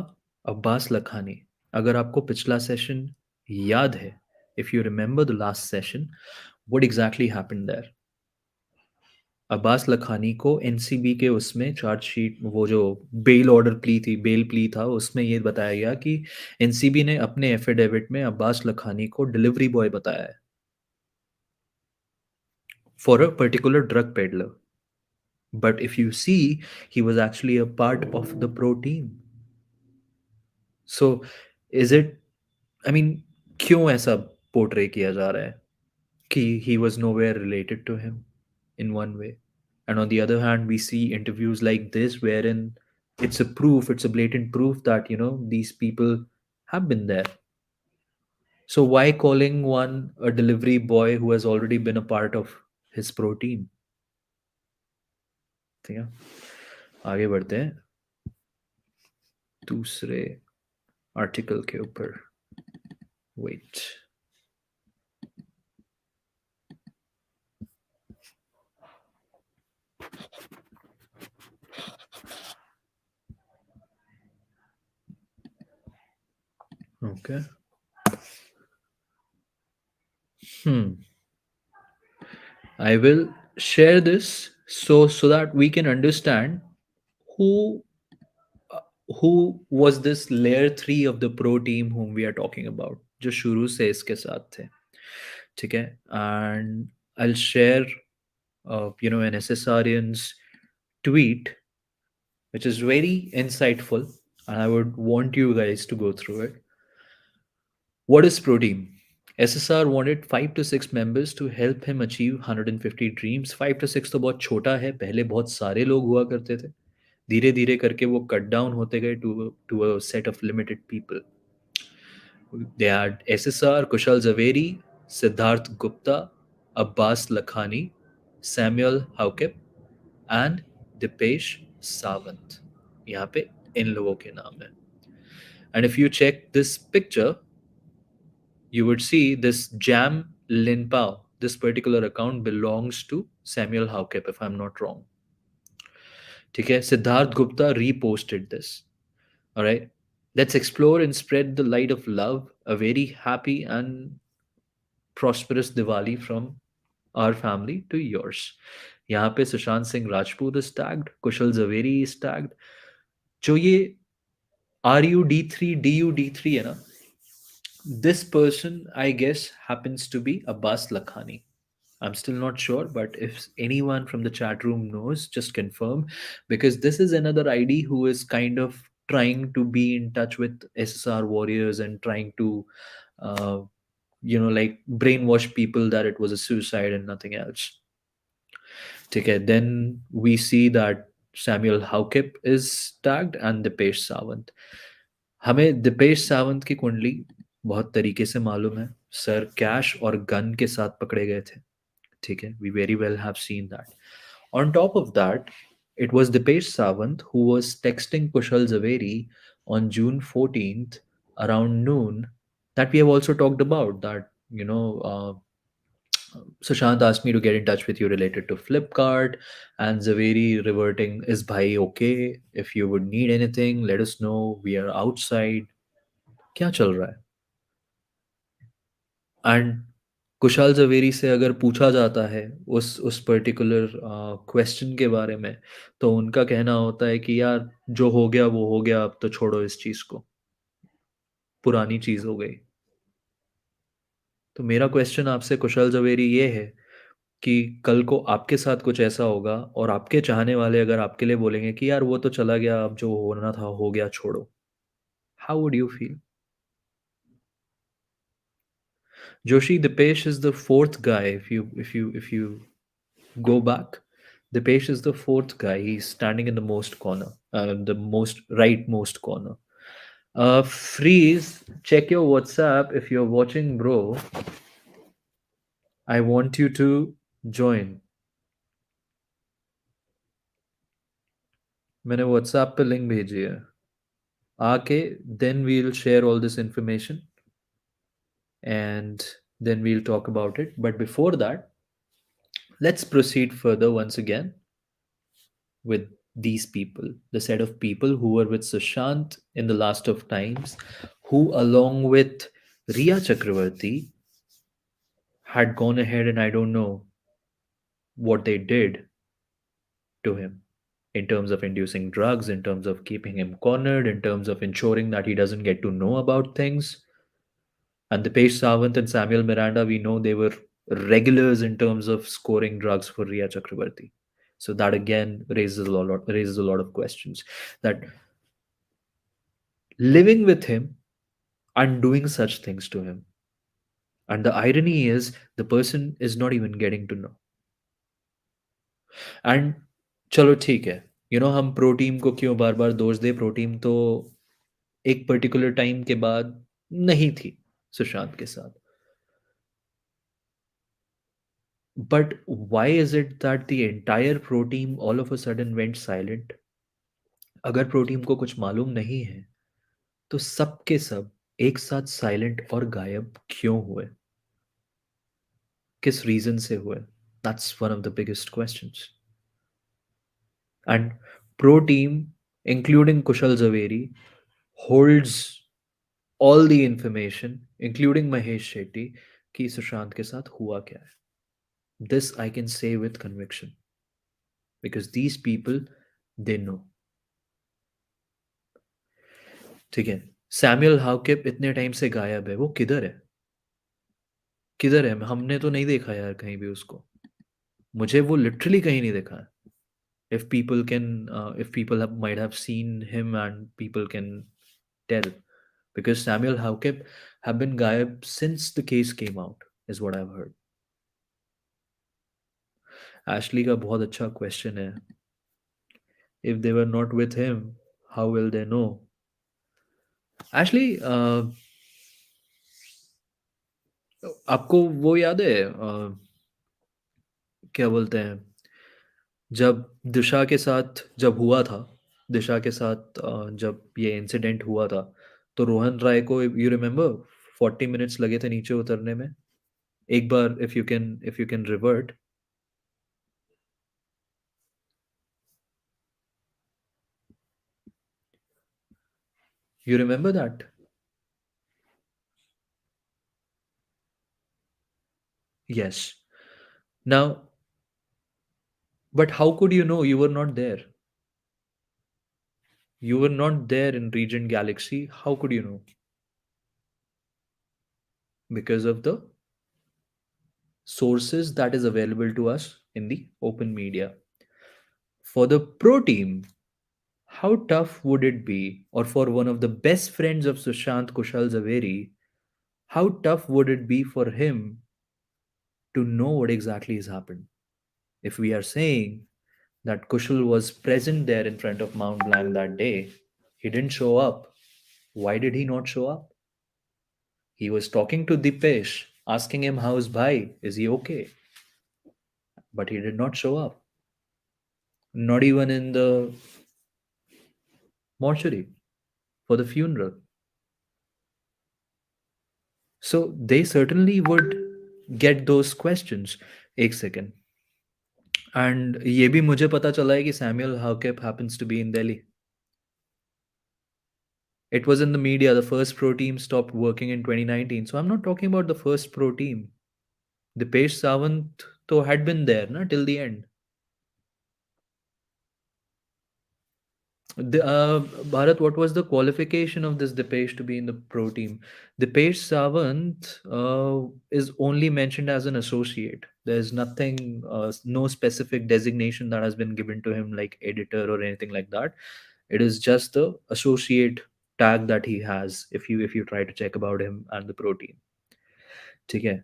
अब्बास लखानी अगर आपको पिछला सेशन याद है if you remember the last session what exactly happened there Abbas Lakhani को एनसीबी के उसमें चार्जशीट वो जो बेल ऑर्डर प्ली थी बेल प्ली था उसमें ये बताया गया कि एनसीबी ने अपने एफिडेविट में अब्बास लखानी को डिलीवरी बॉय बताया है for a particular drug peddler but if you see he was actually a part of the pro team so is it I mean क्यों ऐसा पोर्ट्रे किया जा रहा है कि he was nowhere related to him in one way and on the other hand we see interviews like this wherein it's a blatant proof that these people have been there so why calling one a delivery boy who has already been a part of his pro team ठीक है आगे बढ़ते हैं दूसरे article के ऊपर wait Okay. I will share this so that we can understand who who was this layer 3 of the pro team whom we are talking about जो शुरू से इसके साथ थे ठीक है and I'll share an SSRian's tweet which is very insightful and I would want you guys to go through it. What is pro team? SSR wanted 5 to 6 members to help him achieve 150 dreams. 5 to 6 तो बहुत छोटा है पहले बहुत सारे लोग हुआ करते थे धीरे धीरे करके वो कट डाउन होते गए to a set of limited people. They had SSR, Kushal Zaveri, Siddharth Gupta, Abbas Lakhani, Samuel Haukip and Dipesh Sawant. यहाँ पे इन लोगों के नाम है. And if you check this picture, you would see this Jam Lin Pao. This particular account belongs to Samuel Haukip, if I'm not wrong. Okay, Siddharth Gupta reposted this. All right, let's explore and spread the light of love. A very happy and prosperous Diwali from our family to yours. यहाँ पे Sushant Singh Rajput is tagged, Kusal Zaveri is tagged. जो ये RUD3 DUD3 है ना, this person I guess happens to be Abbas Lakhani. I'm still not sure, but if anyone from the chat room knows, just confirm, because this is another ID who is kind of trying to be in touch with SSR warriors and trying to, uh, like brainwash people that it was a suicide and nothing else. Okay, then we see that Samuel Haukip is tagged and Dipesh Sawant. हमें दिपेश सावंत की कुंडली बहुत तरीके से मालूम है, sir cash और gun के साथ पकड़े गए थे, ठीक है, we very well have seen that. On top of that, it was Dipesh Sawant who was texting Kushal Zaveri on June 14th around noon, that we have also talked about, that Sushant asked me to get in touch with you related to Flipkart, and Zaveri reverting, is bhai okay? If you would need anything, let us know. We are outside. क्या चल रहा है? And Kushal Javeri से अगर पूछा जाता है उस पर्टिकुलर क्वेश्चन के बारे में, तो उनका कहना होता है कि यार जो हो गया वो हो गया, अब तो छोड़ो इस चीज़ को, पुरानी चीज़ हो गई. तो मेरा क्वेश्चन आपसे कुशल जवेरी ये है कि कल को आपके साथ कुछ ऐसा होगा और आपके चाहने वाले अगर आपके लिए बोलेंगे कि यार वो तो चला गया, अब जो होना था हो गया, छोड़ो, how would you feel? Joshi, Dipesh is the fourth guy. If you go back, Dipesh is the fourth guy. He's standing in the most corner, the most rightmost corner. Freeze, check your WhatsApp if you're watching, bro. I want you to join. मैंने WhatsApp पे link भेजी है. आके then we'll share all this information and then we'll talk about it. But before that, let's proceed further once again with these people, the set of people who were with Sushant in the last of times, who, along with Riya Chakravarti, had gone ahead and I don't know what they did to him in terms of inducing drugs, in terms of keeping him cornered, in terms of ensuring that he doesn't get to know about things. And Dipesh Sawant and Samuel Miranda, we know they were regulars in terms of scoring drugs for Riya Chakravarti. So that again raises a lot of questions. That living with him and doing such things to him. And the irony is the person is not even getting to know. And चलो ठीक है, हम pro team को क्यों बार बार दोष दे, pro team तो एक particular time के बाद नहीं थी सुशांत के साथ. But why is it that the entire pro team all of a sudden went silent? अगर प्रो टीम को कुछ मालूम नहीं है तो सब के सब एक साथ साइलेंट और गायब क्यों हुए, किस रीजन से हुए? That's one of the biggest questions. And pro team, including Kushal Zaveri, holds all the information, including Mahesh Shetty, कि सुशांत के साथ हुआ क्या है. This I can say with conviction because these people, they know. ठीक है, सैमुअल हाउकिप इतने time से गायब है, वो किधर है? किधर है? हमने तो नहीं देखा यार कहीं भी उसको. मुझे वो लिटरली कहीं नहीं देखा है. If people can, if people might have seen him and people can tell, because Samuel Haukip have been gayab since the case came out, is what I've heard. Ashley का बहुत अच्छा question है. If they were not with him, how will they know? Ashley, आपको वो याद है, क्या बोलते हैं, जब दिशा के साथ जब हुआ था, दिशा के साथ जब ये इंसिडेंट हुआ था, तो रोहन राय को, यू रिमेम्बर, 40 मिनट्स लगे थे नीचे उतरने में. एक बार if you can revert. You remember that? Yes. Now, but how could you know? You were not there. You were not there in Regent Galaxy. How could you know? Because of the sources that is available to us in the open media. For the pro team, how tough would it be, or for one of the best friends of Sushant, Kushal Zaveri, how tough would it be for him to know what exactly has happened? If we are saying that Kushal was present there in front of Mount Blanc that day, he didn't show up. Why did he not show up? He was talking to Dipesh, asking him how's bhai, is he okay? But he did not show up. Not even in the mortuary for the funeral. So they certainly would get those questions. एक second. And ये भी मुझे पता चला है कि Samuel Howkep happens to be in Delhi. It was in the media. The first pro team stopped working in 2019. So I'm not talking about the first pro team. Dipesh Sawant though had been there na, till the end. Bharat, what was the qualification of this Dipesh to be in the pro team? Dipesh Sawant is only mentioned as an associate. There's nothing, no specific designation that has been given to him, like editor or anything like that. It is just the associate tag that he has. If you try to check about him and the pro team, ठीक है?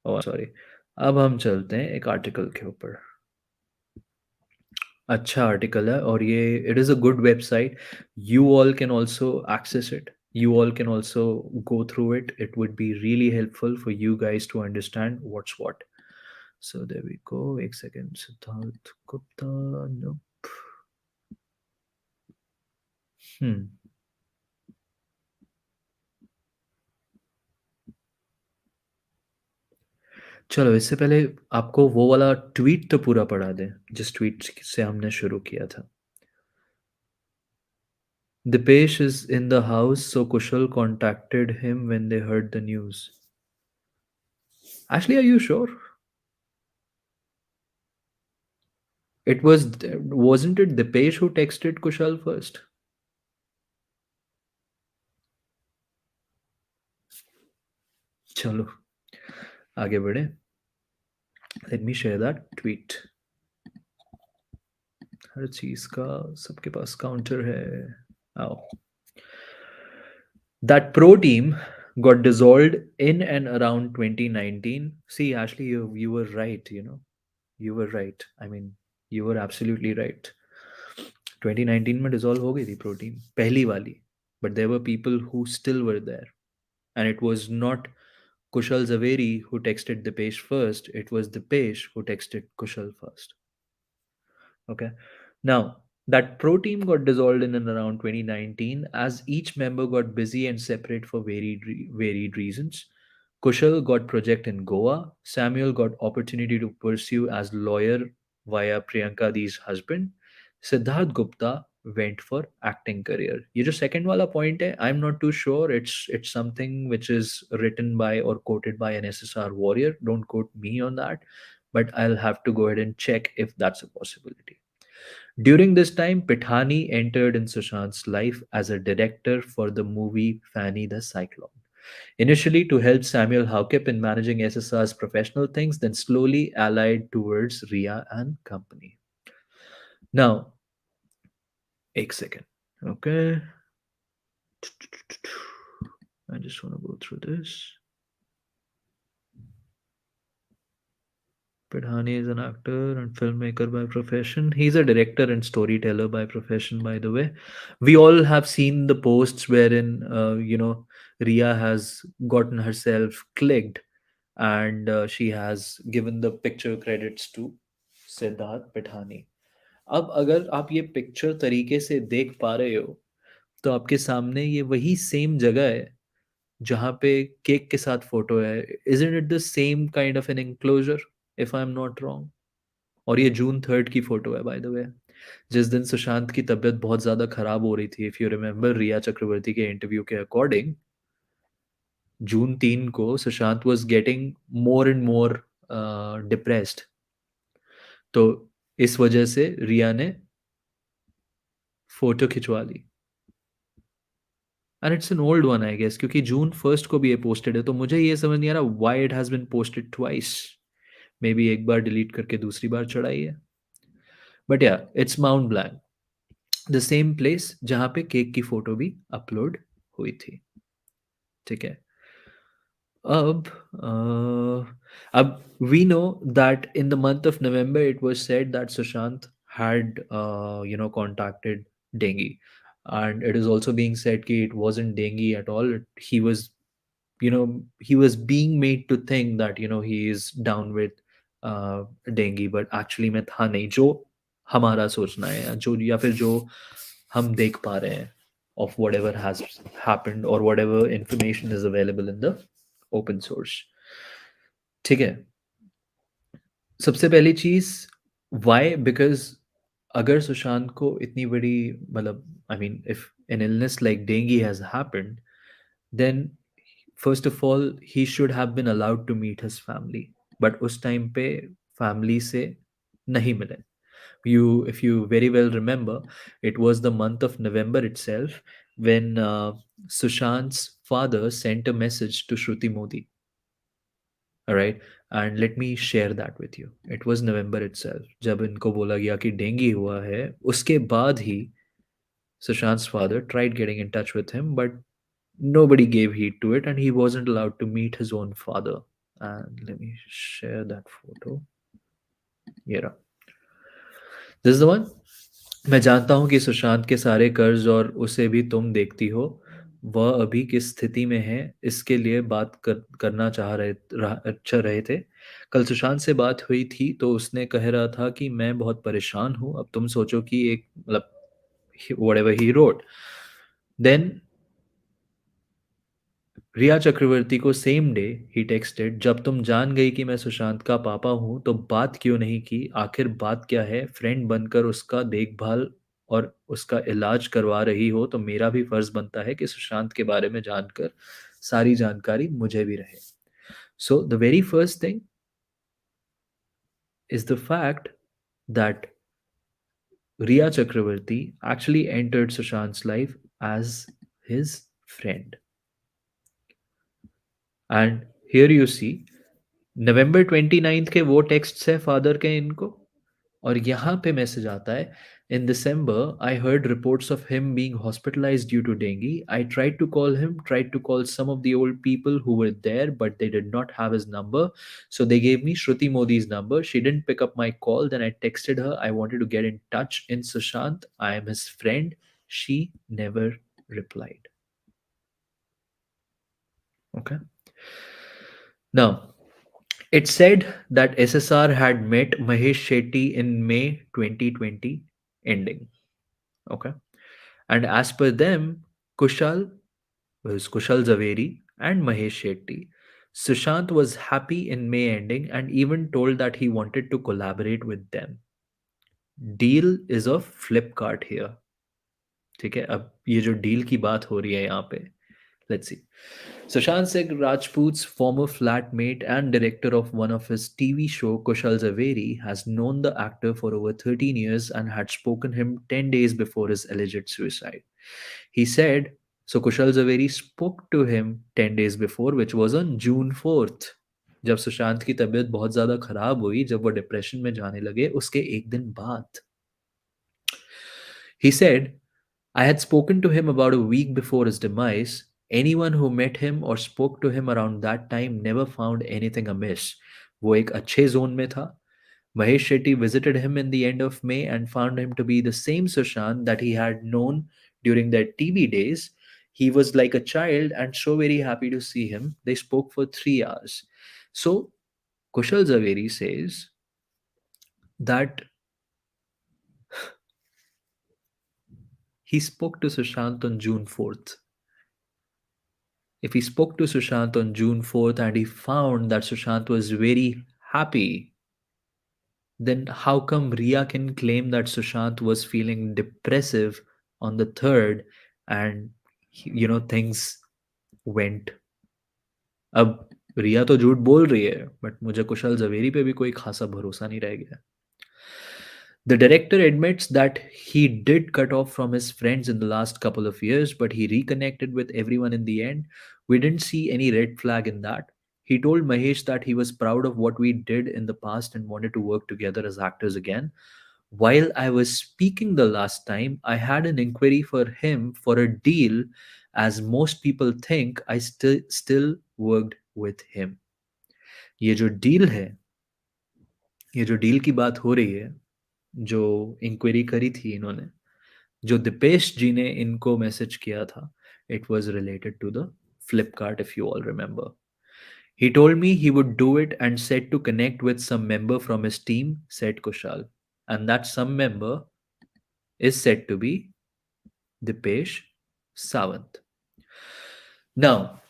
Oh, sorry. अब हम चलते हैं एक article के ऊपर. अच्छा आर्टिकल है और ये it is a good website. You all can also access it. You all can also go through it. It would be really helpful for you guys to understand what's what. So there we go. One second. Siddharth Gupta. Nope. चलो इससे पहले आपको वो वाला tweet तो पूरा पढ़ा दें जिस ट्वीट से हमने शुरू किया था. Dipesh is in the house, so Kushal contacted him when they heard the news. Actually, are you sure? Wasn't it Dipesh who texted Kushal first? चलो आगे बढ़े. Let me share that tweet. हर चीज का सबके पास काउंटर है. आओ. That pro team got dissolved in and around 2019. See, Ashley, you were right, You were right. I mean, you were absolutely right. 2019 में dissolve हो गई थी pro team, पहली वाली. But there were people who still were there. And it was not Kushal Zaveri who texted Dipesh first. It was Dipesh who texted Kushal first. Okay. Now, that pro team got dissolved in and around 2019 as each member got busy and separate for varied reasons. Kushal got project in Goa. Samuel got opportunity to pursue as lawyer via Priyanka Di's husband. Siddharth Gupta went for acting career. ये जो second वाला point है, I'm not too sure. It's something which is written by or quoted by an SSR warrior. Don't quote me on that, but I'll have to go ahead and check if that's a possibility. During this time, Pithani entered in Sushant's life as a director for the movie Fanny the Cyclone. Initially to help Samuel Howkep in managing SSR's professional things, then slowly allied towards Ria and company. Now, एक second. Okay. I just want to go through this. Pidhani is an actor and filmmaker by profession. He's a director and storyteller by profession, by the way. We all have seen the posts wherein, Ria has gotten herself clicked and she has given the picture credits to Siddharth Pidhani. अब अगर आप ये picture तरीके से देख पा रहे हो तो आपके सामने ये वही सेम जगह है जहाँ पे केक के साथ फोटो है. Isn't it the same kind of an enclosure, if I'm not wrong? और ये जून 3rd की फोटो है, by the way, जिस दिन सुशांत की तबीयत बहुत ज़्यादा खराब हो रही थी. इफ़ यू रिमेंबर रिया चक्रवर्ती के इंटरव्यू के अकॉर्डिंग, जून 3 को Sushant was getting more and more depressed. तो इस वजह से रिया ने फोटो खिंचवा ली. And it's an old one I guess, क्योंकि जून 1 को भी ये पोस्टेड है, तो मुझे ये समझ नहीं आ रहा why it has been posted twice. Maybe एक बार डिलीट करके दूसरी बार चढ़ाई है. बट या, it's mount blank, the same place जहाँ पे केक की फोटो भी अपलोड हुई थी. ठीक है. अब we know that in the month of November it was said that Sushant had contacted dengue, and it is also being said that it wasn't dengue at all. He was, he was being made to think that he is down with dengue, but actually में था नहीं, जो हमारा सोचना है, या जो, या फिर जो हम देख पा रहे हैं of whatever has happened or whatever information is available in the open source. ठीक है. सबसे पहली चीज, वाई, बिकॉज अगर सुशांत को इतनी बड़ी, मतलब I mean if an illness like dengue has happened, then first of all he should have been allowed to meet his family, but उस टाइम पे फैमिली से नहीं मिले. You, if you very well remember, it was the month of November itself when Sushant's father sent a message to Shruti Modi. All right, and let me share that with you. It was November itself जब इनको बोला गया कि dinghy हुआ है. उसके बाद ही Sushant's father tried getting in touch with him, but nobody gave heed to it, and he wasn't allowed to meet his own father. And let me share that photo. Yeah, this is the one. मैं जानता हूँ कि सुशांत के सारे कर्ज और उसे भी तुम देखती हो, वह अभी किस स्थिति में है, इसके लिए करना अच्छा रहे थे. कल सुशांत से बात हुई थी तो उसने कह रहा था कि मैं बहुत परेशान हूँ. अब तुम सोचो कि एक, मतलब whatever he wrote. Then रिया चक्रवर्ती को सेम डे ही टेक्स्टेड, जब तुम जान गई कि मैं सुशांत का पापा हूं तो बात क्यों नहीं की, आखिर बात क्या है, फ्रेंड बनकर उसका देखभाल और उसका इलाज करवा रही हो तो मेरा भी फर्ज बनता है कि सुशांत के बारे में जानकर सारी जानकारी मुझे भी रहे. So the very first thing is the fact that Riya Chakraborty actually entered Sushant's life as his friend. And here you see, November 29 के वो टेक्स्ट है फादर के इनको, और यहाँ पे मैसेज आता है, in December I heard reports of him being hospitalised due to dengue. I tried to call him, tried to call some of the old people who were there, but they did not have his number, so they gave me Shruti Modi's number. She didn't pick up my call, then I texted her, I wanted to get in touch in Sushant, I am his friend. She never replied. Okay. Now, it said that SSR had met Mahesh Shetty in May 2020 ending. Okay. And as per them, Kushal Zaveri and Mahesh Shetty, Sushant was happy in May ending and even told that he wanted to collaborate with them. Deal is a Flipkart here. ठीक है. अब ये जो deal की बात हो रही है यहाँ पे, let's see. Sushant Singh Rajput's former flatmate and director of one of his TV show, Kushal Zaveri, has known the actor for over 13 years and had spoken him 10 days before his alleged suicide. He said, so Kushal Zaveri spoke to him 10 days before, which was on June 4th. जब सुशांत की तबीयत बहुत ज़्यादा खराब हुई, जब वो depression में जाने लगे, उसके एक दिन बाद. He said, I had spoken to him about a week before his demise. Anyone who met him or spoke to him around that time never found anything amiss. वो एक अच्छे जोन में था. Mahesh Shetty visited him in the end of May and found him to be the same Sushant that he had known during their TV days. He was like a child and so very happy to see him. They spoke for 3 hours. So, Kushal Zaveri says that he spoke to Sushant on June 4th. If he spoke to Sushant on June 4th and he found that Sushant was very happy, then how come Riya can claim that Sushant was feeling depressive on the 3rd and things went? अब रिया तो झूठ बोल रही है, but मुझे कुशल जवेरी पे भी कोई खासा भरोसा नहीं रह गया. The director admits that he did cut off from his friends in the last couple of years, but he reconnected with everyone in the end. We didn't see any red flag in that. He told Mahesh that he was proud of what we did in the past and wanted to work together as actors again. While I was speaking the last time, I had an inquiry for him for a deal, as most people think I still worked with him. ये जो deal है, ये जो deal की बात हो रही है, जो इंक्वायरी करी थी इन्होंने, जो दिपेश जी ने इनको मैसेज किया था, it was related to the Flipkart, if you all remember. He told me he would do it and said to connect with some member from his team, said Kushal. And that some member is said to be Dipesh Sawant. Now,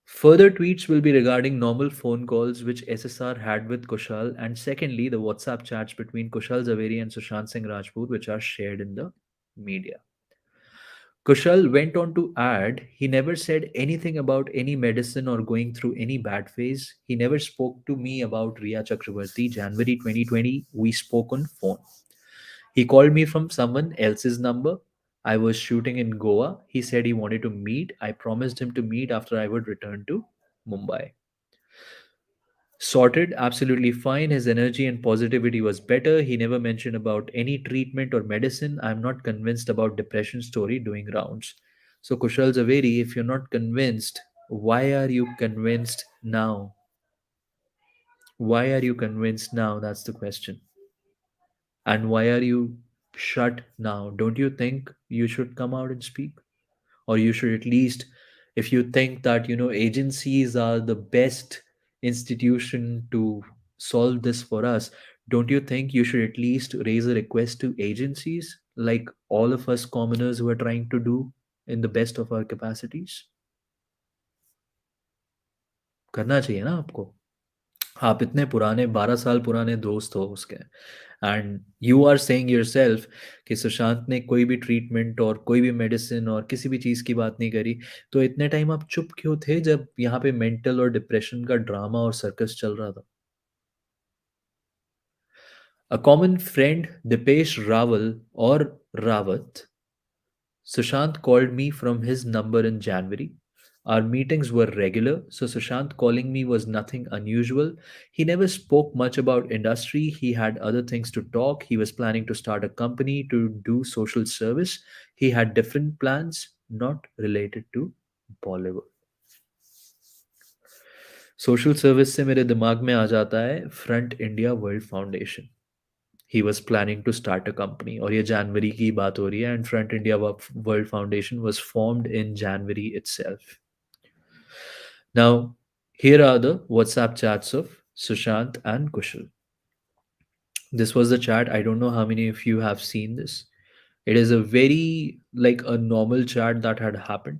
further tweets will be regarding normal phone calls which SSR had with Kushal, and secondly, the WhatsApp chats between Kushal Zaveri and Sushant Singh Rajput, which are shared in the media. Kushal went on to add, he never said anything about any medicine or going through any bad phase. He never spoke to me about Riya Chakravarti. January 2020, we spoke on phone. He called me from someone else's number. I was shooting in Goa. He said he wanted to meet. I promised him to meet after I would return to Mumbai. Sorted, absolutely fine. His energy and positivity was better. He never mentioned about any treatment or medicine. I'm not convinced about depression story doing rounds. So Kushal Zaveri, if you're not convinced, why are you convinced now? Why are you convinced now? That's the question. And why are you shut now? Don't you think you should come out and speak? Or you should at least, if you think that agencies are the best institution to solve this for us, don't you think you should at least raise a request to agencies like all of us commoners who are trying to do in the best of our capacities? करना चाहिए ना आपको. आप इतने पुराने 12 साल पुराने दोस्त हो उसके, and you are saying yourself कि सुशांत ने कोई भी ट्रीटमेंट और कोई भी मेडिसिन और किसी भी चीज़ की बात नहीं करी. तो इतने टाइम आप चुप क्यों थे जब यहाँ पे मेंटल और डिप्रेशन का ड्रामा और सर्कस चल रहा था? A common friend Dipesh Rawal और Rawat, Sushant called me from his number in January. Our meetings were regular, so Sushant calling me was nothing unusual. He never spoke much about industry. He had other things to talk. He was planning to start a company to do social service. He had different plans not related to Bollywood. Social service से मेरे दिमाग में आ जाता है front India world foundation. He was planning to start a company, और ये जनवरी की बात हो रही है, and Front India World Foundation was formed in January itself. Now, here are the WhatsApp chats of Sushant and Kushal. This was the chat. I don't know how many of you have seen this. It is a very like a normal chat that had happened.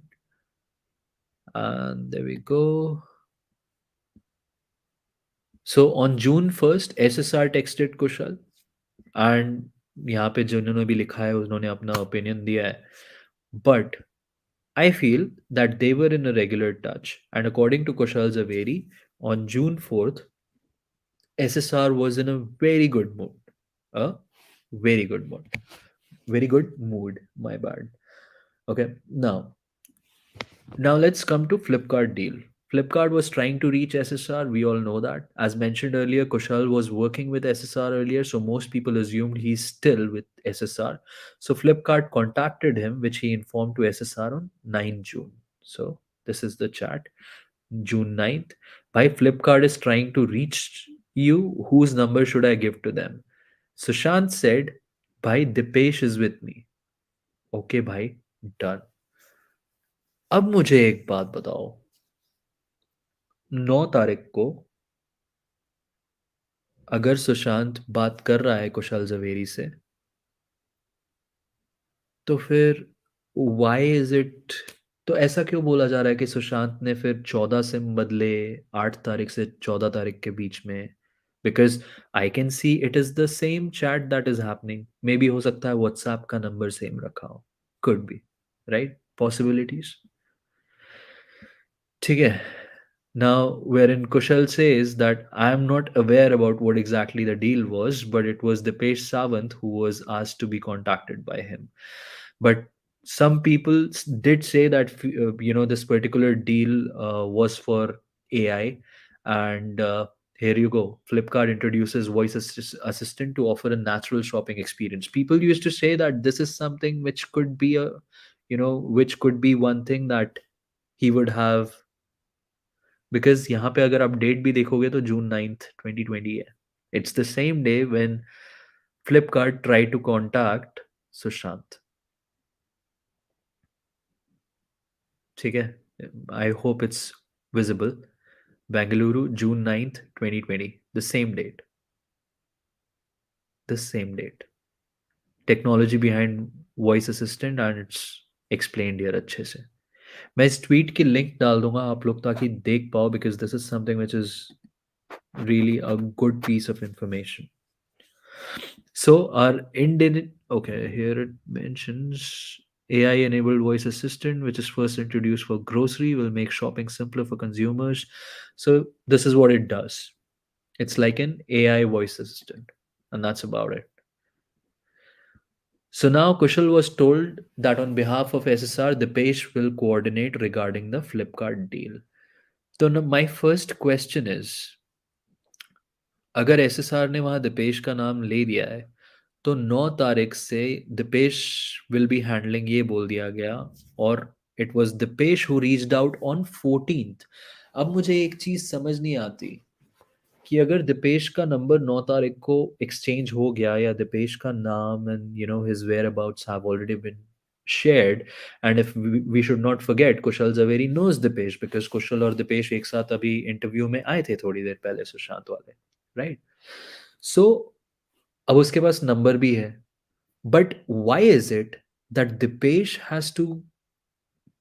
And there we go. So on June 1st, SSR texted Kushal, and यहाँ पे जिन्होंने भी लिखा है उन्होंने अपना opinion दिया है, but I feel that they were in a regular touch, and according to Kushal Zaveri, on June 4th, SSR was in a very good mood. A very good mood. Very good mood, my bad. Okay, now let's come to Flipkart deal. Flipkart was trying to reach SSR, we all know that. As mentioned earlier, Kushal was working with SSR earlier, so most people assumed he's still with SSR. So Flipkart contacted him, which he informed to SSR on 9 June. So this is the chat. June 9th. Bhai, Flipkart is trying to reach you. Whose number should I give to them? Sushant said, Bhai, Dipesh is with me. Okay, bhai, done. अब मुझे एक बात बताओ, 9 तारीख को अगर सुशांत बात कर रहा है कुशल जवेरी से, तो फिर वाई इज इट, तो ऐसा क्यों बोला जा रहा है कि सुशांत ने फिर 14 से बदले 8 तारीख से 14 तारीख के बीच में? Because I can see it is the same chat that is happening. May be हो सकता है व्हाट्सएप का नंबर सेम रखा हो, कुड बी, राइट, पॉसिबिलिटीज. ठीक है. Now, wherein Kushal says that I am not aware about what exactly the deal was, but it was Dipesh Sawant who was asked to be contacted by him. But some people did say that this particular deal was for AI, and here you go. Flipkart introduces voice assistant to offer a natural shopping experience. People used to say that this is something which could be which could be one thing that he would have, because यहाँ पे अगर आप date भी देखोगे तो June 9th 2020 है. It's the same day when Flipkart try to contact Sushant. ठीक है, I hope it's visible. Bengaluru June 9th 2020, the same date, the same date. Technology behind voice assistant and it's explained here अच्छे से. मैं इस tweet की link डाल दूंगा आप लोग ताकि देख पाओ, because this is something which is really a good piece of information. So our Indian, okay, here it mentions AI enabled voice assistant, which is first introduced for grocery, will make shopping simpler for consumers. So this is what it does. It's like an AI voice assistant, and that's about it. So now Kushal was told that on behalf of SSR, Dipesh will coordinate regarding the Flipkart deal. So now my first question is, अगर SSR ने वहां दिपेश का नाम ले दिया है तो 9 तारीख से दिपेश विल बी हैंडलिंग, ये बोल दिया गया. और it was Dipesh who reached out on 14th. अब मुझे एक चीज समझ नहीं आती कि अगर दिपेश का नंबर 9 तारीख को एक्सचेंज हो गया, या दिपेश का नाम and his whereabouts have already been shared, and if we should not forget, Kushal Zaveri knows Dipesh because Kushal और दिपेश एक साथ अभी इंटरव्यू में आए थे थोड़ी देर पहले सुशांत वाले, राइट? सो अब उसके पास नंबर भी है, but why is it that Dipesh has to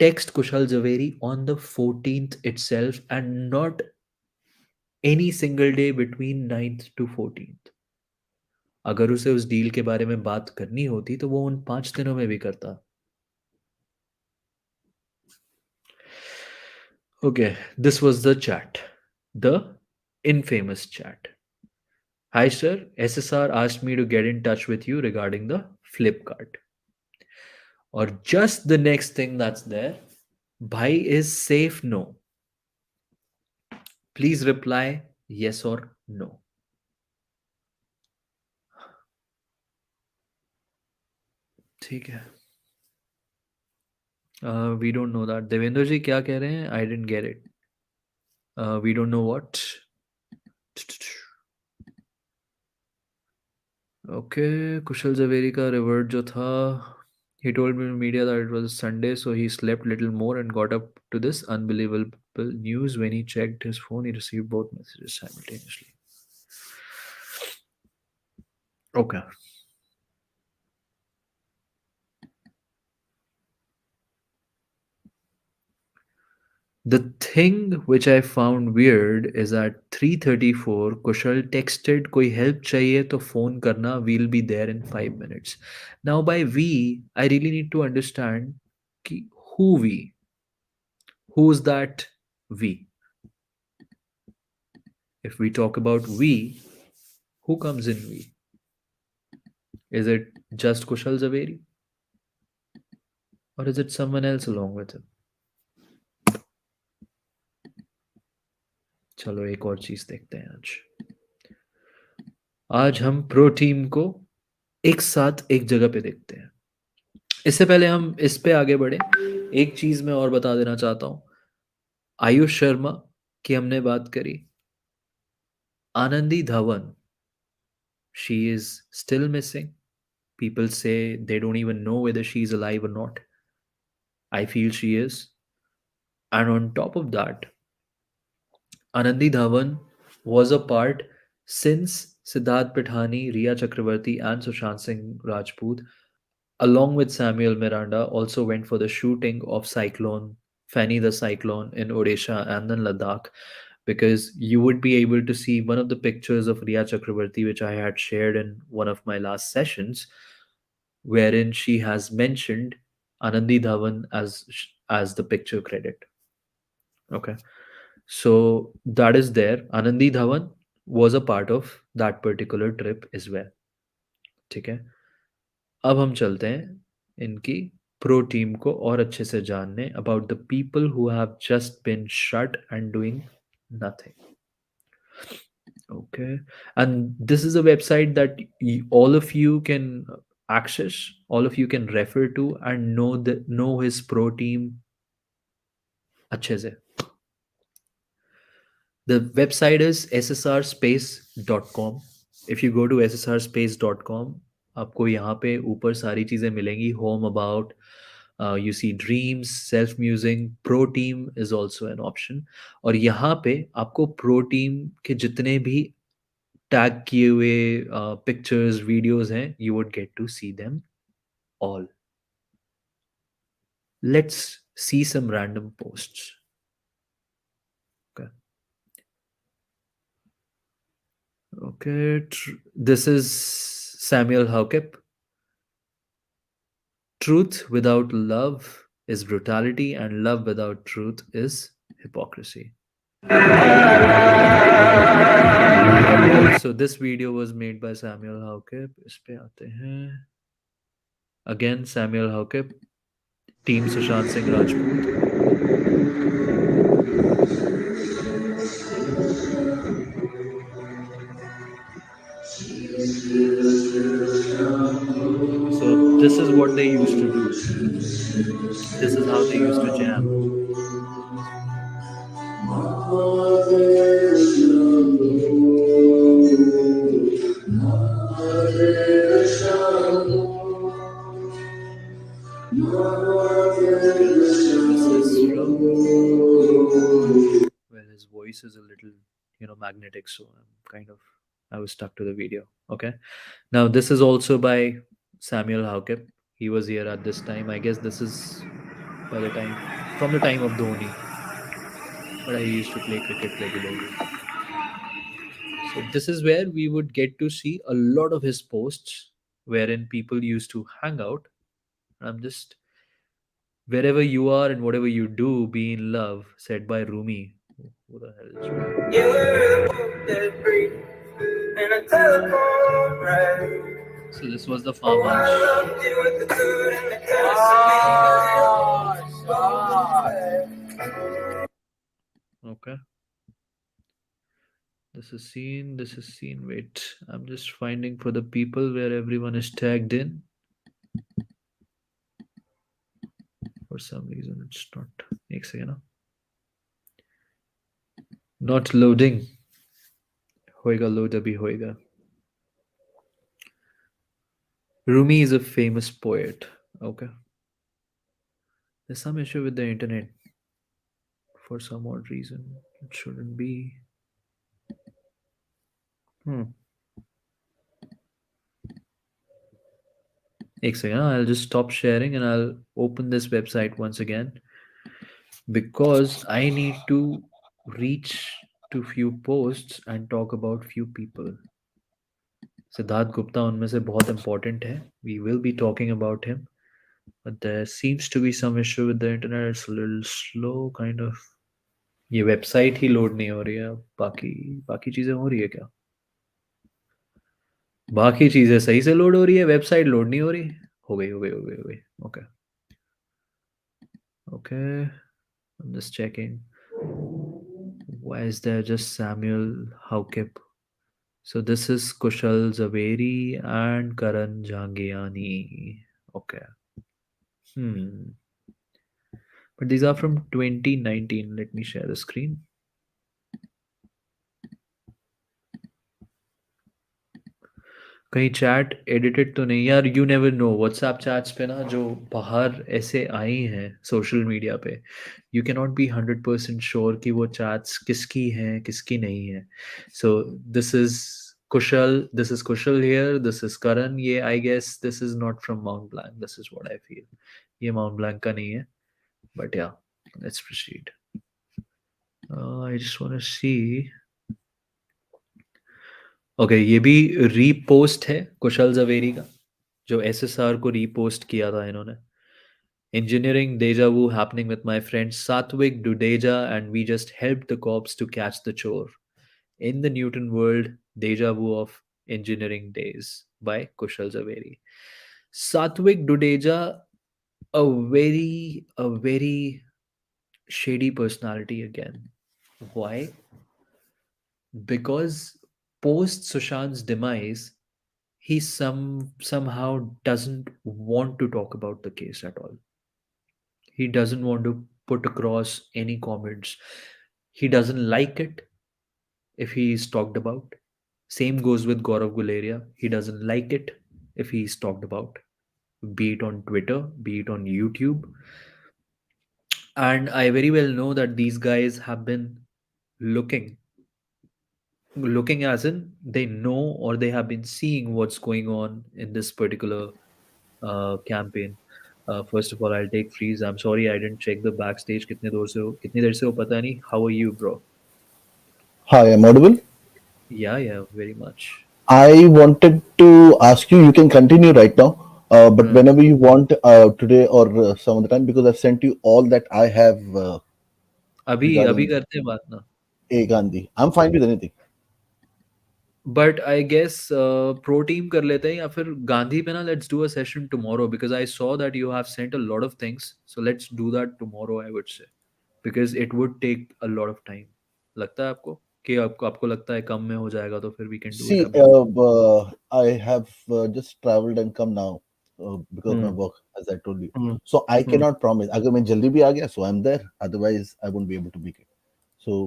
text Kushal Zaveri on the 14th itself and not any single day between 9th to 14th? अगर उसे उस डील के बारे में बात करनी होती तो वो उन 5 दिनों में भी करता. Okay, this was the chat, the infamous chat. Hi sir, SSR asked me to get in touch with you regarding the Flipkart. Or just the next thing that's there, bhai is safe, no? Please reply yes or no. ठीक है. We don't know that. Devendra जी क्या कह रहे हैं? I didn't get it. We don't know what. Okay, Kushal Zaveri का revert जो था, he told me in media that it was Sunday, so he slept little more and got up to this unbelievable news. When he checked his phone, he received both messages simultaneously. Okay. The thing which I found weird is at 3:34, Kushal texted, "Koi help chahiye to phone karna, we'll be there in 5 minutes." Now, by we, I really need to understand ki who we? Who's that we? If we talk about we, who comes in we? Is it just Kushal Zaveri? Or is it someone else along with him? चलो एक और चीज देखते हैं. आज हम pro team को एक साथ एक जगह पे देखते हैं. इससे पहले हम इस पे आगे बढ़े, एक चीज मैं और बता देना चाहता हूं. आयुष शर्मा की हमने बात करी. Anandi Dhawan, she is still missing. People say they don't even know whether she's alive or not. I feel she is. And on top of that, Anandi Dhawan was a part since Siddharth Pithani, Riya Chakravarti, and Sushant Singh Rajput, along with Samuel Miranda, also went for the shooting of Cyclone, Fanny the Cyclone in Odisha and then Ladakh, because you would be able to see one of the pictures of Riya Chakravarti, which I had shared in one of my last sessions, wherein she has mentioned Anandi Dhawan as the picture credit. Okay. So that is there. Anandi Dhawan was a part of that particular trip as well. ठीक है, अब हम चलते हैं इनकी pro team को और अच्छे से जानने about the people who have just been shut and doing nothing. Okay, and this is a website that all of you can access, all of you can refer to and know his pro team अच्छे से. The website is ssrspace.com. If you go to ssrspace.com, आपको यहाँ पे ऊपर सारी चीज़ें मिलेंगी. Home about, you see dreams, self musing, pro team is also an option. और यहाँ पे आपको pro team के जितने भी टैग किए हुए पिक्चर्स वीडियोस हैं, you would get to see them all. Let's see some random posts. Okay. Okay, this is Samuel Howkip. Truth without love is brutality, and love without truth is hypocrisy. So this video was made by Samuel Howkip. इस पे आते हैं. Again, Samuel Howkip, Team Sushant Singh Rajput. So this is what they used to do. This is how they used to jam. This is from, well, his voice is a little, magnetic, so I was stuck to the video. Okay. Now this is also by Samuel Howkip. He was here at this time. I guess this is from the time of Dhoni. But I used to play cricket regularly. So this is where we would get to see a lot of his posts wherein people used to hang out. I'm just, wherever you are and whatever you do, be in love, said by Rumi. Who the hell is Rumi? So this was the farmers. Okay. This is scene. Wait, I'm just finding for the people where everyone is tagged in. For some reason, it's not. एक second, ना. Not loading. होएगा load अभी होएगा. Rumi is a famous poet. Okay. There's some issue with the internet. For some odd reason, it shouldn't be. एक second, I'll just stop sharing and I'll open this website once again because I need to reach to few posts and talk about few people. Siddharth Gupta उनमें से बहुत important है. We will be talking about him, but there seems to be some issue with the internet. It's a little slow, kind of. ये website ही load नहीं हो रही है. बाकी चीजें हो रही है क्या? बाकी चीजें सही से लोड हो रही है, वेबसाइट लोड नहीं हो रही. हो गई. Okay, I'm just checking. Why is there just Samuel Howkip? So this is Kushal Zaveri and Karan Jhangiani. Okay. But these are from 2019. Let me share the screen. कहीं chat edited तो नहीं यार. You never know. WhatsApp chats पे ना जो बाहर ऐसे आई हैं सोशल मीडिया पे, you can not be 100% sure कि वो चैट्स किसकी हैं किसकी नहीं है. So this is Kushal here, this is Karan. ये I guess this is not from Mont Blanc. This is what I feel. ये माउंट ब्लैंक का नहीं है. But yeah, let's proceed. I just want to see. Okay, ये भी repost है कुशल जवेरी का, जो एसएसआर को रीपोस्ट किया था इन्होंने. Engineering deja vu happening with my friend Satvik Dudeja, and we just helped the cops to catch the chore. In the Newton world, deja vu of engineering days by Kushal Zaveri. Satvik Dudeja, a very shady personality again. Why? Because post Sushant's demise, he somehow doesn't want to talk about the case at all. He doesn't want to put across any comments. He doesn't like it if he is talked about. Same goes with Gaurav Guleria. He doesn't like it if he is talked about, be it on Twitter, be it on YouTube. And I very well know that these guys have been looking, looking as in they know or they have been seeing what's going on in this particular campaign. First of all, I'll take freeze. I'm sorry I didn't check the backstage. कितनी देर से हो पता नहीं. How are you, bro? Hi, I'm audible. Yeah, yeah, very much. I wanted to ask you, you can continue right now, but Hmm. whenever you want, today or some other time, because I've sent you all that I have अभी अभी regarding करते हैं बात ना. A. Gandhi. I'm fine with anything. But I guess pro team कर लेते हैं या फिर गांधी पे ना let's do a session tomorrow because I saw that you have sent a lot of things so let's do that tomorrow I would say because it would take a lot of time. लगता है आपको कि आपको लगता है कम में हो जाएगा तो फिर we can do it See, अभी. I have just traveled and come now because of my hmm. work, as I told you. Hmm. So I hmm. cannot promise. अगर मैं जल्दी भी आ गया, so I'm there. Otherwise, I won't be able to make it. So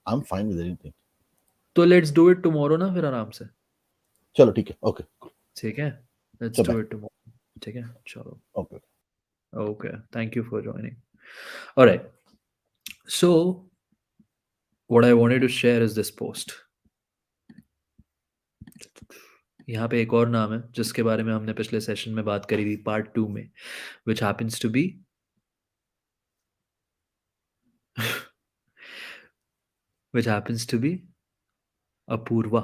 I'm fine with anything. तो let's do it tomorrow ना फिर आराम से. चलो ठीक है. Okay. ठीक है, let's So do bye. It tomorrow. ठीक है, चलो. Okay. Okay, thank you for joining. Alright, so what I wanted to share is this post. यहाँ पे एक और नाम है जिसके बारे में हमने पिछले सेशन में बात करी थी पार्ट 2 में, which happens to be which happens to be Apoorva.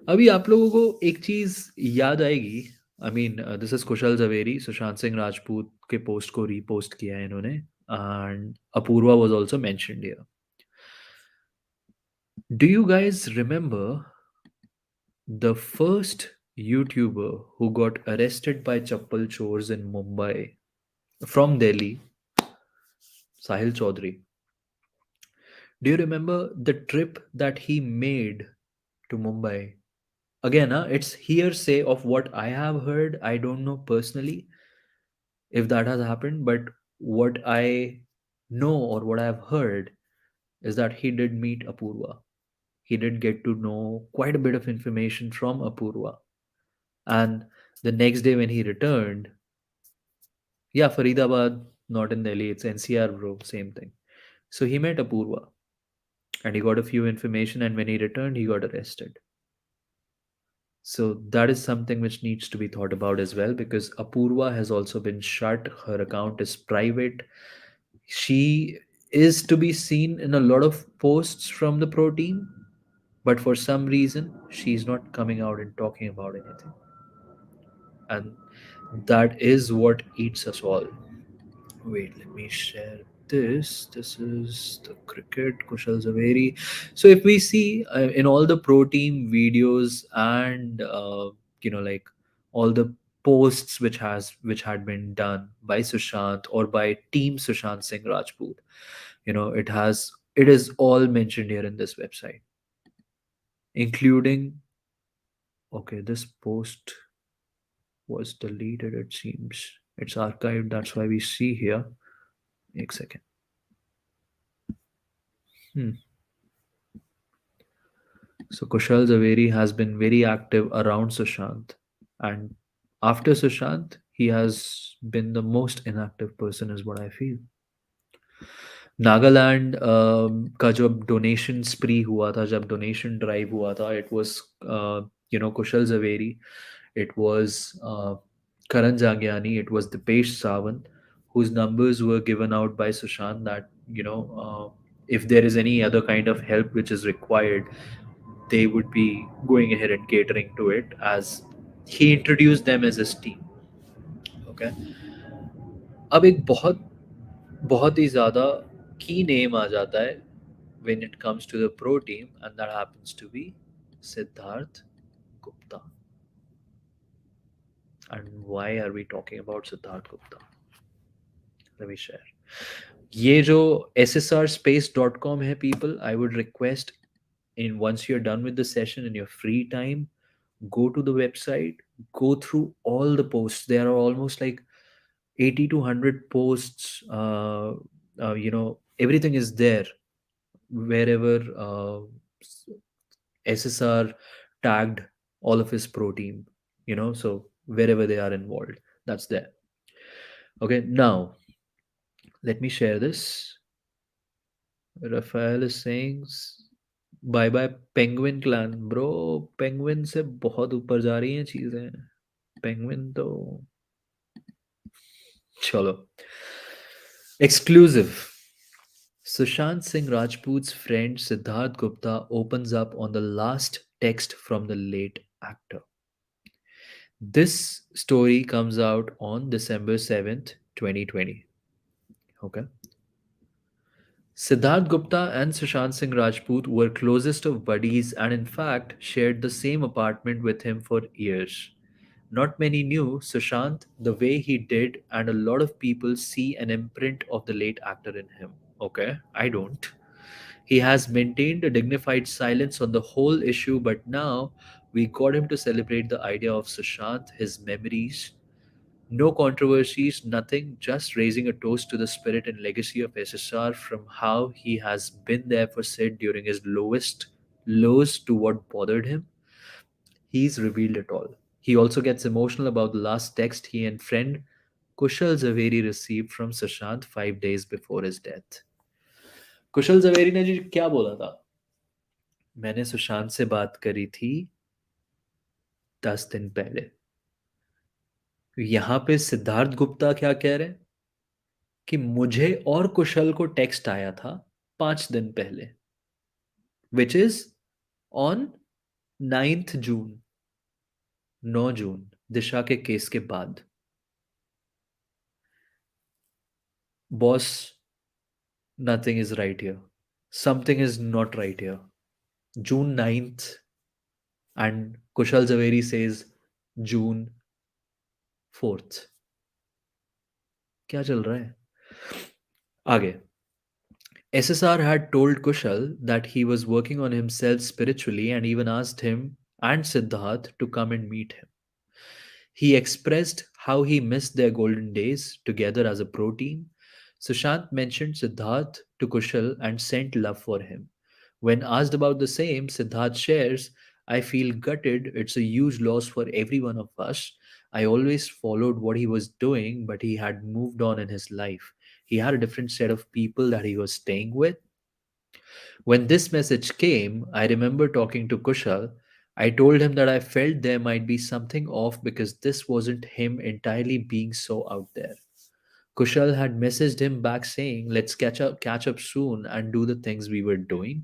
अभी आप लोगों को एक चीज याद आएगी. I mean this is Kushal Zaveri, Sushant Singh Rajput के पोस्ट को रीपोस्ट किया है इन्होंने, and Apurva was also mentioned here. Do you guys remember the first YouTuber who got arrested by chappal chores in Mumbai from Delhi, Sahil Chaudhary? Do you remember the trip that he made to Mumbai? Again, it's hearsay of what I have heard. I don't know personally if that has happened, but what I know or what I have heard is that he did meet Apurva. He did get to know quite a bit of information from Apurva. And the next day when he returned, yeah, Faridabad, not in Delhi, it's NCR, bro, same thing. So he met Apurva and he got a few information, and when he returned, he got arrested. So that is something which needs to be thought about as well, because Apurva has also been shut. Her account is private. She is to be seen in a lot of posts from the pro team, but for some reason, she's not coming out and talking about anything. And that is what eats us all. Wait, let me share this. This is the cricket, Kushal Zaveri. So if we see in all the pro team videos and like all the posts which had been done by Sushant or by team Sushant Singh Rajput, it is all mentioned here in this website, including, okay, this post was deleted, it seems. It's archived, that's why we see here. एक second. So Kushal Zaveri has been very active around Sushant, and after Sushant, he has been the most inactive person, is what I feel. Nagaland का जब donation स्प्री हुआ था, जब donation drive हुआ था, it was Kushal Zaveri, it was Karan Jangiani, it was Dipesh Sawant, whose numbers were given out by Sushant that if there is any other kind of help which is required, they would be going ahead and catering to it, as he introduced them as his team. Okay. अब एक बहुत बहुत ही ज़्यादा की name आ जाता है when it comes to the pro team, and that happens to be Siddharth Gupta. And why are we talking about Siddharth Gupta? Let me share. ये जो ssrspace.com है people, I would request, in once you're done with the session in your free time, go to the website, go through all the posts. There are almost like 80 to 100 posts. Everything is there wherever SSR tagged all of his pro team, so wherever they are involved, that's there. Okay, now let me share this. Rafael is saying bye bye penguin clan bro. Penguin से बहुत ऊपर जा रही हैं चीजें. Penguin तो चलो. Exclusive. Sushant Singh Rajput's friend Siddharth Gupta opens up on the last text from the late actor. This story comes out on December 7th, 2020. Okay. Siddharth Gupta and Sushant Singh Rajput were closest of buddies and, in fact, shared the same apartment with him for years. Not many knew Sushant the way he did, and a lot of people see an imprint of the late actor in him. Okay, I don't. He has maintained a dignified silence on the whole issue, but now we got him to celebrate the idea of Sushant, his memories. No controversies, nothing, just raising a toast to the spirit and legacy of SSR, from how he has been there for Sid during his lowest lows to what bothered him. He's revealed it all. He also gets emotional about the last text he and friend Kushal Zaveri received from Sushant 5 days before his death. कुशल जवेरी ने जी क्या बोला था? मैंने सुशांत से बात करी थी 10 दिन पहले. यहां पे सिद्धार्थ गुप्ता क्या कह रहे हैं कि मुझे और कुशल को टेक्स्ट आया था 5 दिन पहले, विच इज ऑन 9 जून, 9 जून, दिशा के केस के बाद. Boss, nothing is right here. Something is not right here. June 9th and Kushal Zaveri says June 4th. क्या चल रहा है आगे? SSR had told Kushal that he was working on himself spiritually and even asked him and Siddharth to come and meet him. He expressed how he missed their golden days together as a pro team. Sushant mentioned Siddharth to Kushal and sent love for him. When asked about the same, Siddharth shares, I feel gutted. It's a huge loss for every one of us. I always followed what he was doing, but he had moved on in his life. He had a different set of people that he was staying with. When this message came, I remember talking to Kushal. I told him that I felt there might be something off because this wasn't him entirely being so out there. Kushal had messaged him back saying, "Let's catch up soon and do the things we were doing."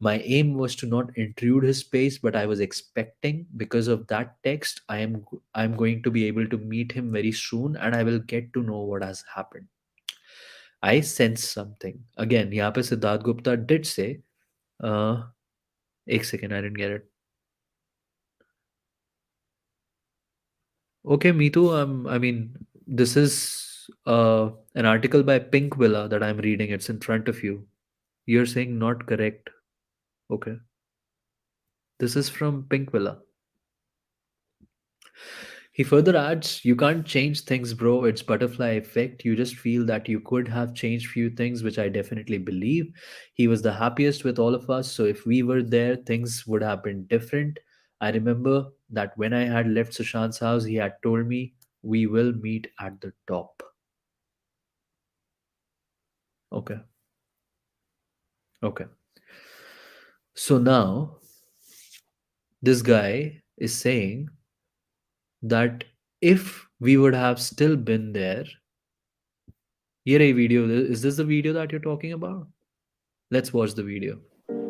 My aim was to not intrude his space, but I was expecting, because of that text, I'm going to be able to meet him very soon and I will get to know what has happened. I sense something. Again, यहाँ पे Siddharth Gupta did say, एक second, I didn't get it. Okay, Mitu, I mean, this is an article by Pink Villa that I'm reading. It's in front of you. You're saying not correct. Okay. This is from Pink Villa. He further adds, you can't change things, bro. It's butterfly effect. You just feel that you could have changed few things, which I definitely believe. He was the happiest with all of us. So if we were there, things would have been different. I remember that when I had left Sushant's house, he had told me, we will meet at the top. Okay. Okay. So now this guy is saying that if we would have still been there, here a video. Is this the video that you're talking about? Let's watch the video.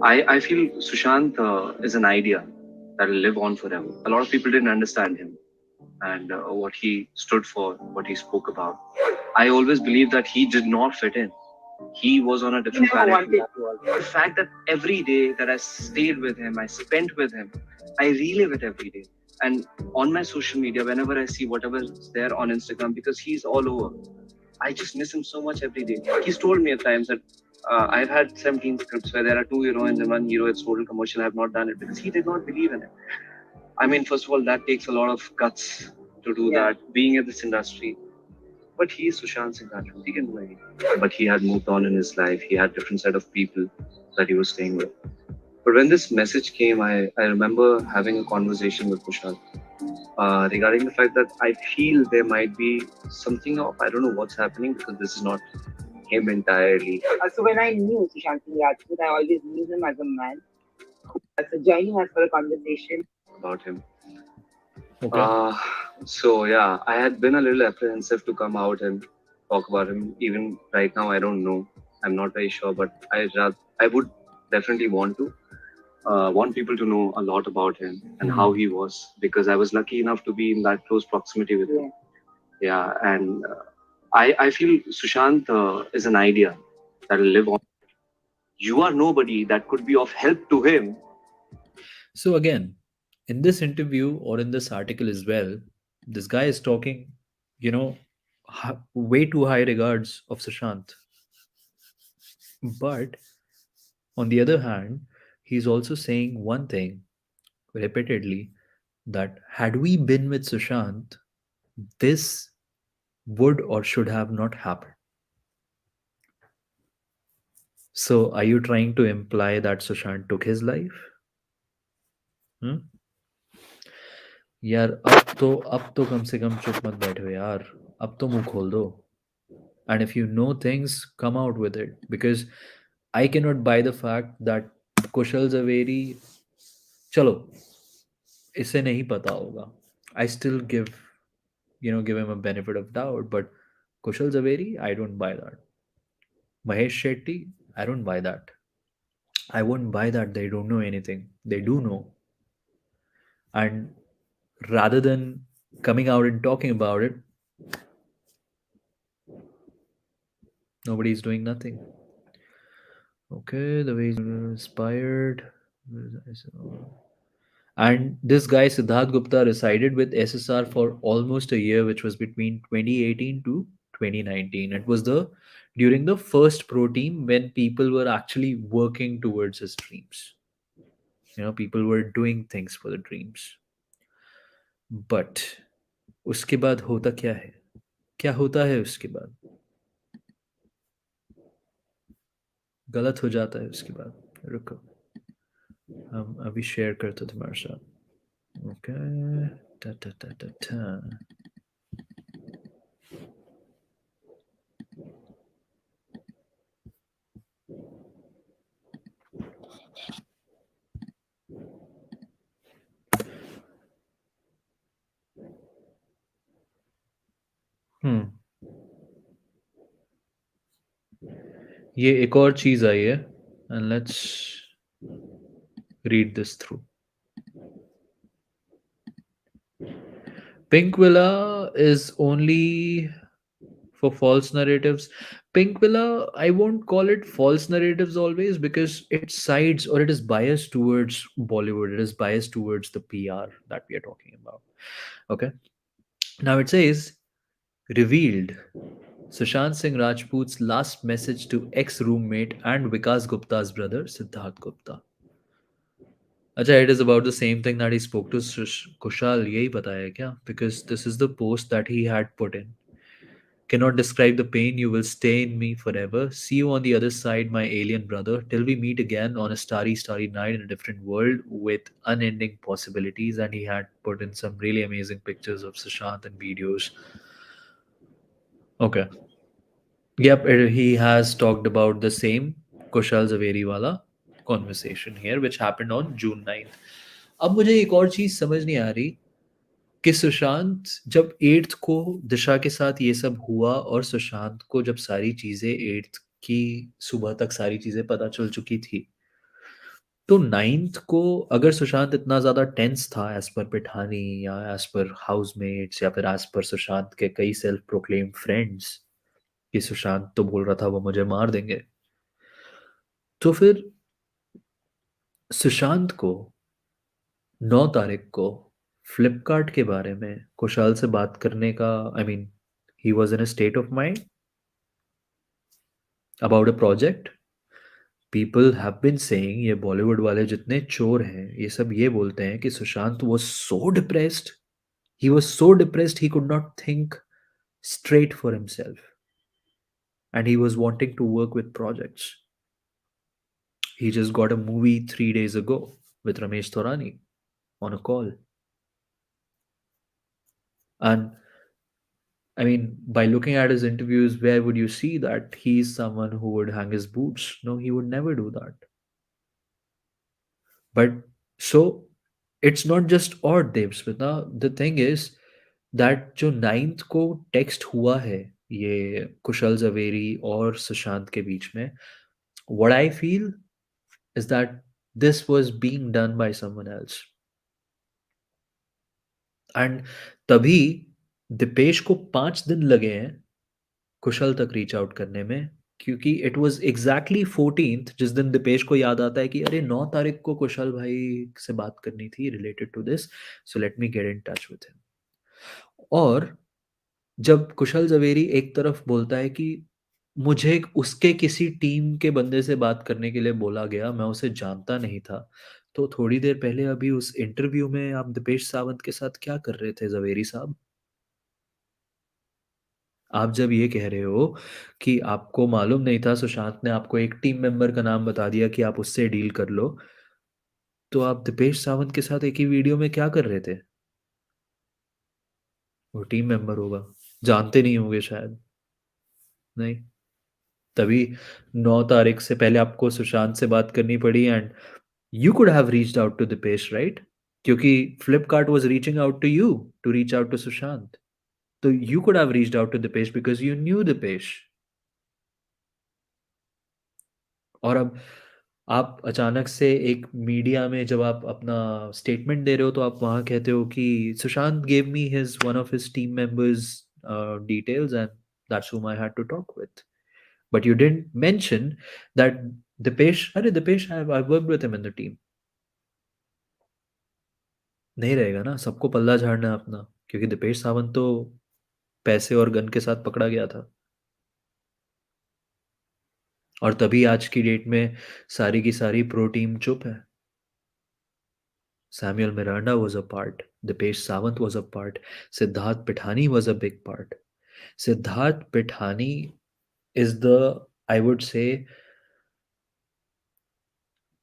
I feel Sushant is an idea that will live on forever. A lot of people didn't understand him. and what he stood for, what he spoke about. I always believed that he did not fit in. He was on a different planet. The fact that every day that I stayed with him, I spent with him, I relive it every day. And on my social media, whenever I see whatever is there on Instagram, because he's all over, I just miss him so much every day. He's told me at times that I've had 17 scripts where there are two heroines and one hero. It's total commercial. I have not done it because he did not believe in it. I mean, first of all, that takes a lot of guts to do that, being in this industry. But he is Sushant Singh Rajput. He can do anything. But he had moved on in his life. He had different set of people that he was staying with. But when this message came, I remember having a conversation with Kushal regarding the fact that I feel there might be something of, I don't know what's happening because this is not him entirely. So when I knew Sushant Singh Rajput, I always knew him as a man. So joining us for a conversation About him. Okay. So yeah, I had been a little apprehensive to come out and talk about him. Even right now, I don't know. I'm not very sure, but I would definitely want people to know a lot about him and how he was because I was lucky enough to be in that close proximity with him. Yeah, and I feel Sushant is an idea that will live on. You are nobody that could be of help to him. So again, in this interview or in this article as well, this guy is talking, way too high regards of Sushant. But on the other hand, he's also saying one thing repeatedly, that had we been with Sushant, this would or should have not happened. So are you trying to imply that Sushant took his life? Hmm? यार अब तो कम से कम चुप मत बैठो यार. अब तो मुंह खोल दो. And if you know things, come out with it, because I cannot buy the fact that Kushal Zaveri, चलो इसे नहीं पता होगा. I still give him a benefit of doubt, but Kushal Zaveri, I don't buy that. Mahesh Shetty, I don't buy that. I won't buy that they don't know anything. They do know. And rather than coming out and talking about it, nobody's doing nothing. Okay, the way he's inspired. And this guy, Siddharth Gupta, resided with SSR for almost a year, which was between 2018 to 2019. It was during the first pro team when people were actually working towards his dreams. People were doing things for the dreams. But उसके बाद होता क्या है? क्या होता है उसके बाद? गलत हो जाता है उसके बाद. रुको, हम अभी शेयर करते तुम्हारे साथ. Okay, ta ta ta ta ta. ये एक और चीज आई है, and let's read this through. Pink Villa is only for false narratives. Pink Villa, I won't call it false narratives always, because it sides or it is biased towards Bollywood. It is biased towards the PR that we are talking about. Okay. Now it says, revealed Sushant Singh Rajput's last message to ex roommate and Vikas Gupta's brother, Siddharth Gupta. Acha, it is about the same thing that he spoke to Kushal. यही बताया क्या? Because this is the post that he had put in. Cannot describe the pain, you will stay in me forever. See you on the other side, my alien brother. Till we meet again on a starry, starry night in a different world with unending possibilities. And he had put in some really amazing pictures of Sushant and videos. Okay. Yep, he has talked about the same Kushal Zaveri wala conversation here, which happened on June 9th. अब मुझे एक और चीज समझ नहीं आ रही कि सुशांत जब 8th को दिशा के साथ ये सब हुआ और सुशांत को जब सारी चीजें 8th की सुबह तक सारी चीजें पता चल चुकी थी, तो नाइन्थ को अगर सुशांत इतना ज़्यादा टेंस था एज पर पिठानी या एज पर हाउसमेट्स या फिर एज पर सुशांत के कई सेल्फ प्रोक्लेम फ्रेंड्स कि सुशांत तो बोल रहा था वो मुझे मार देंगे, तो फिर सुशांत को 9 तारीख को फ्लिपकार्ट के बारे में कुशाल से बात करने का, I mean he was in a state of mind about a project. People have been saying, ये बॉलीवुड वाले जितने चोर हैं ये सब ये बोलते हैं कि Sushant was so depressed, he was so depressed he could not think straight for himself, and he was wanting to work with projects. He just got a movie 3 days ago with Ramesh Thorani on a call. And I mean, by looking at his interviews, where would you see that he's someone who would hang his boots? No, he would never do that. But so it's not just odd, Devsmita. The thing is that जो 9th को text हुआ है ये कुशल जवेरी और सुशांत के बीच में, what I feel is that this was being done by someone else. And तभी दिपेश को 5 दिन लगे हैं कुशल तक रीच आउट करने में, क्योंकि इट वाज एग्जैक्टली 14th जिस दिन दिपेश को याद आता है कि अरे 9 तारीख को कुशल भाई से बात करनी थी related to this, so let me get in touch with him. और जब कुशल जवेरी एक तरफ बोलता है कि मुझे उसके किसी टीम के बंदे से बात करने के लिए बोला गया, मैं उसे जानता नहीं था, तो थोड़ी देर पहले अभी उस इंटरव्यू में आप दिपेश सावंत के साथ क्या कर रहे थे जवेरी साहब? आप जब ये कह रहे हो कि आपको मालूम नहीं था, सुशांत ने आपको एक टीम मेंबर का नाम बता दिया कि आप उससे डील कर लो, तो आप दिपेश सावंत के साथ एक ही वीडियो में क्या कर रहे थे? वो टीम मेंबर होगा, जानते नहीं होंगे शायद. नहीं, तभी 9 तारीख से पहले आपको सुशांत से बात करनी पड़ी, and you could have reached out to Dipesh, right? क्योंकि Flipkart was reaching out to you to reach out to Sushant, तो you could have reached out to Dipesh because you knew Dipesh. और अब आप अचानक से एक मीडिया में जब आप अपना स्टेटमेंट दे रहे हो तो आप वहां कहते हो कि Sushant gave me his one of his team members details and that's whom I had to talk with. But you didn't mention that Dipesh, I've worked with him in the team. नहीं रहेगा ना, सबको पल्ला झाड़ना है अपना, क्योंकि दिपेश सावंत तो पैसे और गन के साथ पकड़ा गया था. और तभी आज की डेट में सारी की सारी प्रो टीम चुप है. Samuel Miranda was a part. Dipesh Sawant was a part. Siddharth Pithani was a big part. Siddharth Pithani is the, I would say,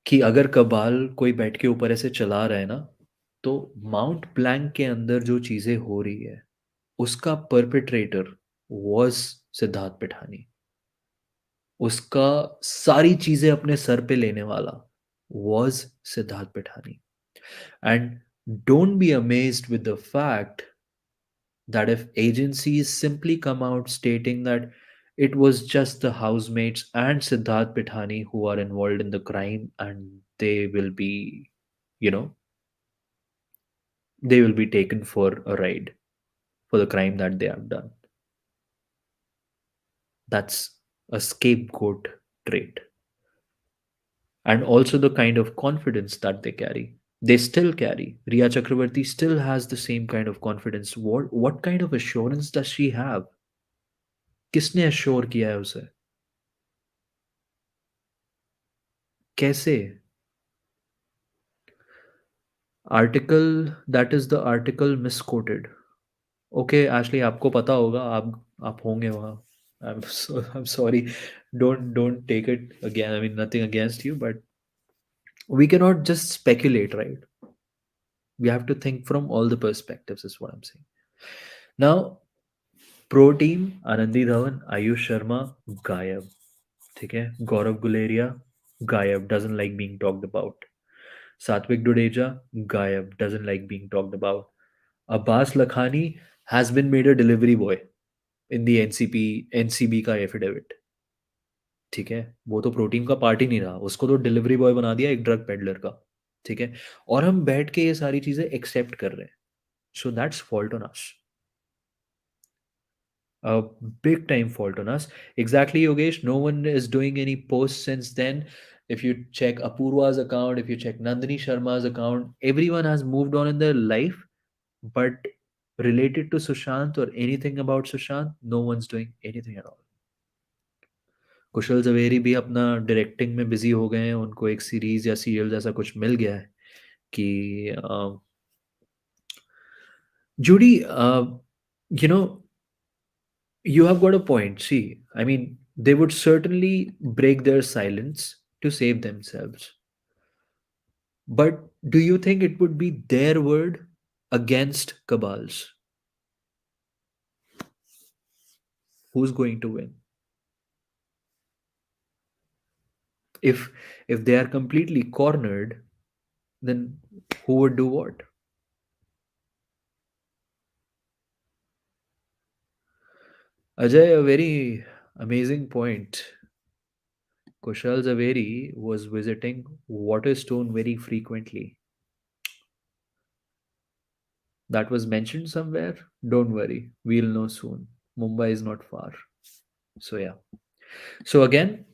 कि अगर कबाल कोई बैठ के ऊपर ऐसे चला रहा है ना, तो माउंट ब्लैंक के अंदर जो चीजें हो रही है उसका परपेट्रेटर वॉज सिद्धार्थ पिठानी. उसका सारी चीजें अपने सर पे लेने वाला was Siddharth Pithani. And don't be amazed with the fact that if agencies simply come out stating that it was just the housemates and Siddharth Pithani who are involved in the crime, and they will be, you know, they will be taken for a ride for the crime that they have done. That's a scapegoat trait. And also the kind of confidence that they carry. They still carry. Riya Chakravarti still has the same kind of confidence. What kind of assurance does she have? किसने assure किया है उसे? कैसे? Article, that is the article misquoted. Okay Ashley, आपको पता होगा, आप होंगे वहाँ. I'm sorry. Don't take it again. I mean, nothing against you, but we cannot just speculate, right? We have to think from all the perspectives, is what I'm saying. Now, pro team, Anandi Dhawan, Ayush Sharma, गायब. ठीक है, गौरव गुलेरिया गायब, doesn't like being talked about. Satvik Dudeja, गायब, doesn't like being talked about. Abbas Lakhani has been made a delivery boy in the NCB का affidavit. ठीक है, वो तो प्रोटीन का पार्ट ही नहीं रहा, उसको तो डिलीवरी बॉय बना दिया एक ड्रग पेडलर का। ठीक है, और हम बैठ के ये सारी चीजें एक्सेप्ट कर रहे हैं। So that's fault on us, a big time fault on us. Exactly, Yogesh. No one is doing any posts since then. If you check Apurva's account, if you check Nandini Sharma's account, everyone has moved on in their life. But related to Sushant or anything about Sushant, no one's doing anything at all. कुशल जवेरी भी अपना directing में busy हो गए हैं, उनको एक series या serial जैसा कुछ मिल गया है कि Judy, you know, you have got a point. See, I mean, they would certainly break their silence to save themselves. But do you think it would be their word against Cabal's? Who's going to win? If if they are completely cornered, then who would do what? Ajay, a very amazing point. Kushal Zaveri was visiting Waterstone very frequently. That was mentioned somewhere. Don't worry, we'll know soon. Mumbai is not far. So, yeah. So, again,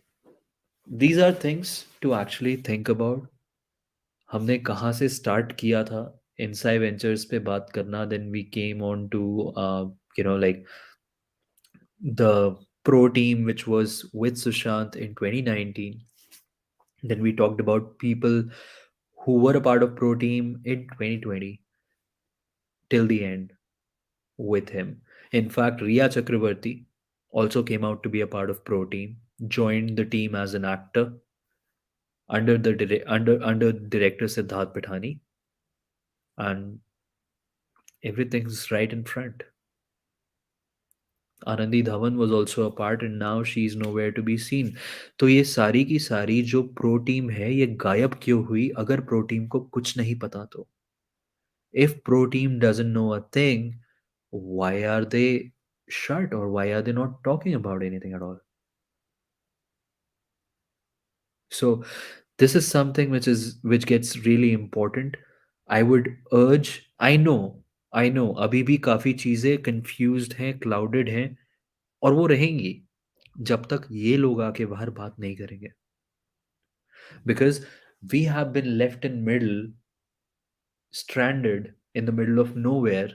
these are things to actually think about. हमने कहाँ से start किया था इनसाई ventures पे बात करना, then we came on to like the pro team which was with Sushant in 2019. Then we talked about people who were a part of pro team in 2020 till the end with him. In fact, Riya Chakravarti also came out to be a part of pro team, joined the team as an actor under director Siddharth Pithani, and everything's right in front. Anandi Dhawan was also a part and now she's nowhere to be seen. तो ये सारी की सारी जो pro team है ये गायब क्यों हुई अगर प्रो टीम को कुछ नहीं पता तो? If pro team doesn't know a thing, why are they shut or why are they not talking about anything at all? So this is something which gets really important. I would urge, I know अभी भी काफी चीजें confused हैं, clouded हैं, और वो रहेंगी जब तक ये लोग आके बाहर बात नहीं करेंगे. Because we have been left in middle, stranded in the middle of nowhere,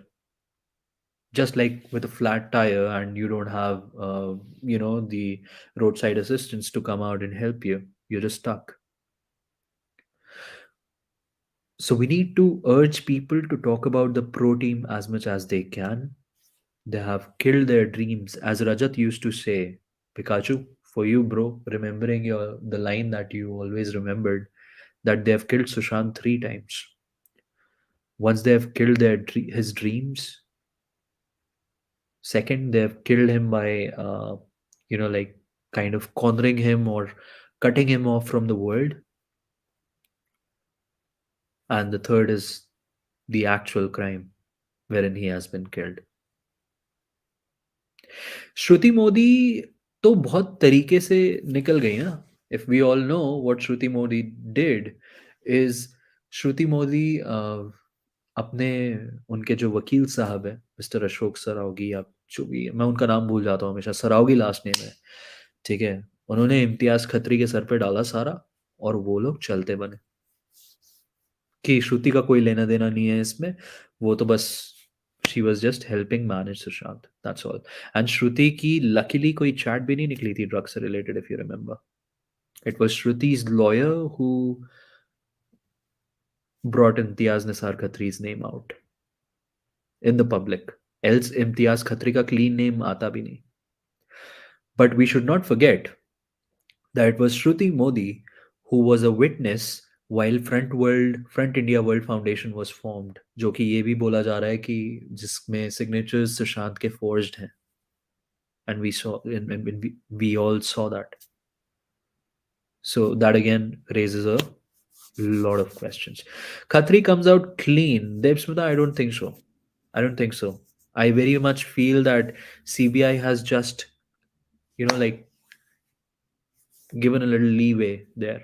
just like with a flat tire, and you don't have the roadside assistance to come out and help you. You're just stuck. So we need to urge people to talk about the pro team as much as they can. They have killed their dreams, as Rajat used to say. Pikachu, for you, bro, remembering the line that you always remembered, that they have killed Sushant 3 times. Once they have killed his dreams. Second, they have killed him by, like kind of cornering him or cutting him off from the world. And the third is the actual crime wherein he has been killed. श्रुति मोदी तो बहुत तरीके से निकल गई ना. If we all know what Shruti Modi did is श्रुति मोदी अपने उनके जो वकील साहब है मिस्टर अशोक सरावगी, आप जो भी, मैं उनका नाम भूल जाता हूँ हमेशा, सरावगी लास्ट नेम है, ठीक है, उन्होंने इम्तियाज खत्री के सर पे डाला सारा और वो लोग चलते बने कि श्रुति का कोई लेना देना नहीं है इसमें, वो तो बस she was just helping manage Sushant, that's all. And Shruti की luckily कोई chat भी नहीं निकली थी drug से related, if you remember. It was Shruti's lawyer who brought Imtiaz Nisar Khatri's name out in the public. Else Imtiaz Khatri का clean name आता भी नहीं. But we should not forget that it was Shruti Modi who was a witness while Front India World Foundation was formed, जो कि ये भी बोला जा रहा है कि जिसमें signatures सुशांत के forged हैं. And we all saw that. So that again raises a lot of questions. Khatri comes out clean. Devsmita, I don't think so. I very much feel that CBI has just, like given a little leeway there.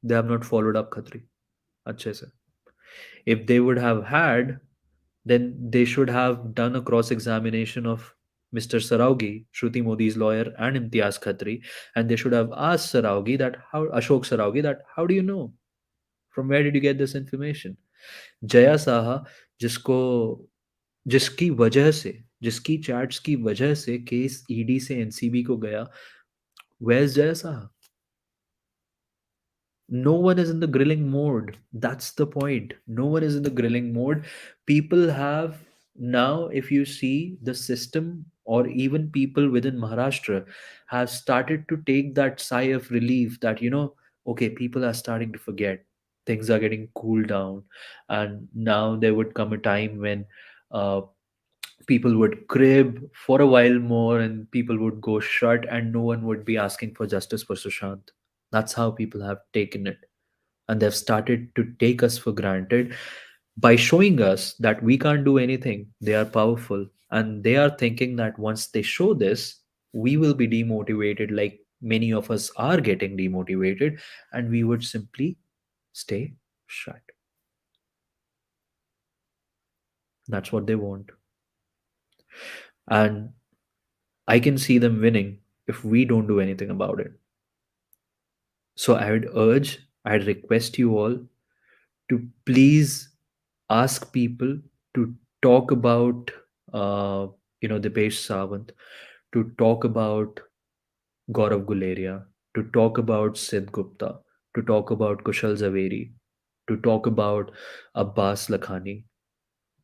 They have not followed up Khatri. अच्छे से. If they would have had, then they should have done a cross examination of Mr. Saraugi, Shruti Modi's lawyer, and Imtiaz Khatri, and they should have asked Saraugi that how Ashok Saraugi that how do you know? From where did you get this information? Jaya Saha जिसको जिसकी वजह से जिसकी chats की वजह से case ED से NCB को गया, where's Jaya Saha? No one is in the grilling mode. That's the point. No one is in the grilling mode. People have now, if you see the system, or even people within Maharashtra have started to take that sigh of relief that, okay, people are starting to forget. Things are getting cooled down. And now there would come a time when uh, people would crib for a while more and people would go shut and no one would be asking for justice for Sushant. That's how people have taken it, and they've started to take us for granted by showing us that we can't do anything. They are powerful, and they are thinking that once they show this, we will be demotivated, like many of us are getting demotivated, and we would simply stay shut. That's what they want. And I can see them winning if we don't do anything about it. So I'd request you all to please ask people to talk about, Dipesh Sawant, to talk about Gaurav Guleria, to talk about Sid Gupta, to talk about Kushal Zaveri, to talk about Abbas Lakhani,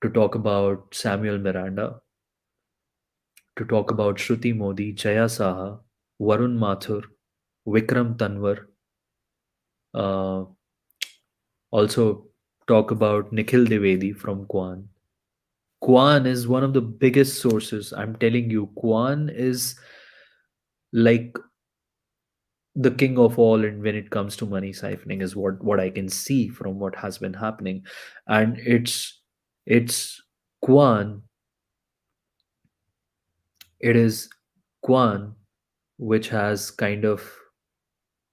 to talk about Samuel Miranda, to talk about Shruti Modi, Jaya Saha, Varun Mathur, Vikram Tanwar, uh, also talk about Nikhil Dwivedi from Kwan. Kwan is one of the biggest sources. I'm telling you, Kwan is like the king of all, and when it comes to money siphoning, is what I can see from what has been happening, and it's Kwan. It is Kwan which has kind of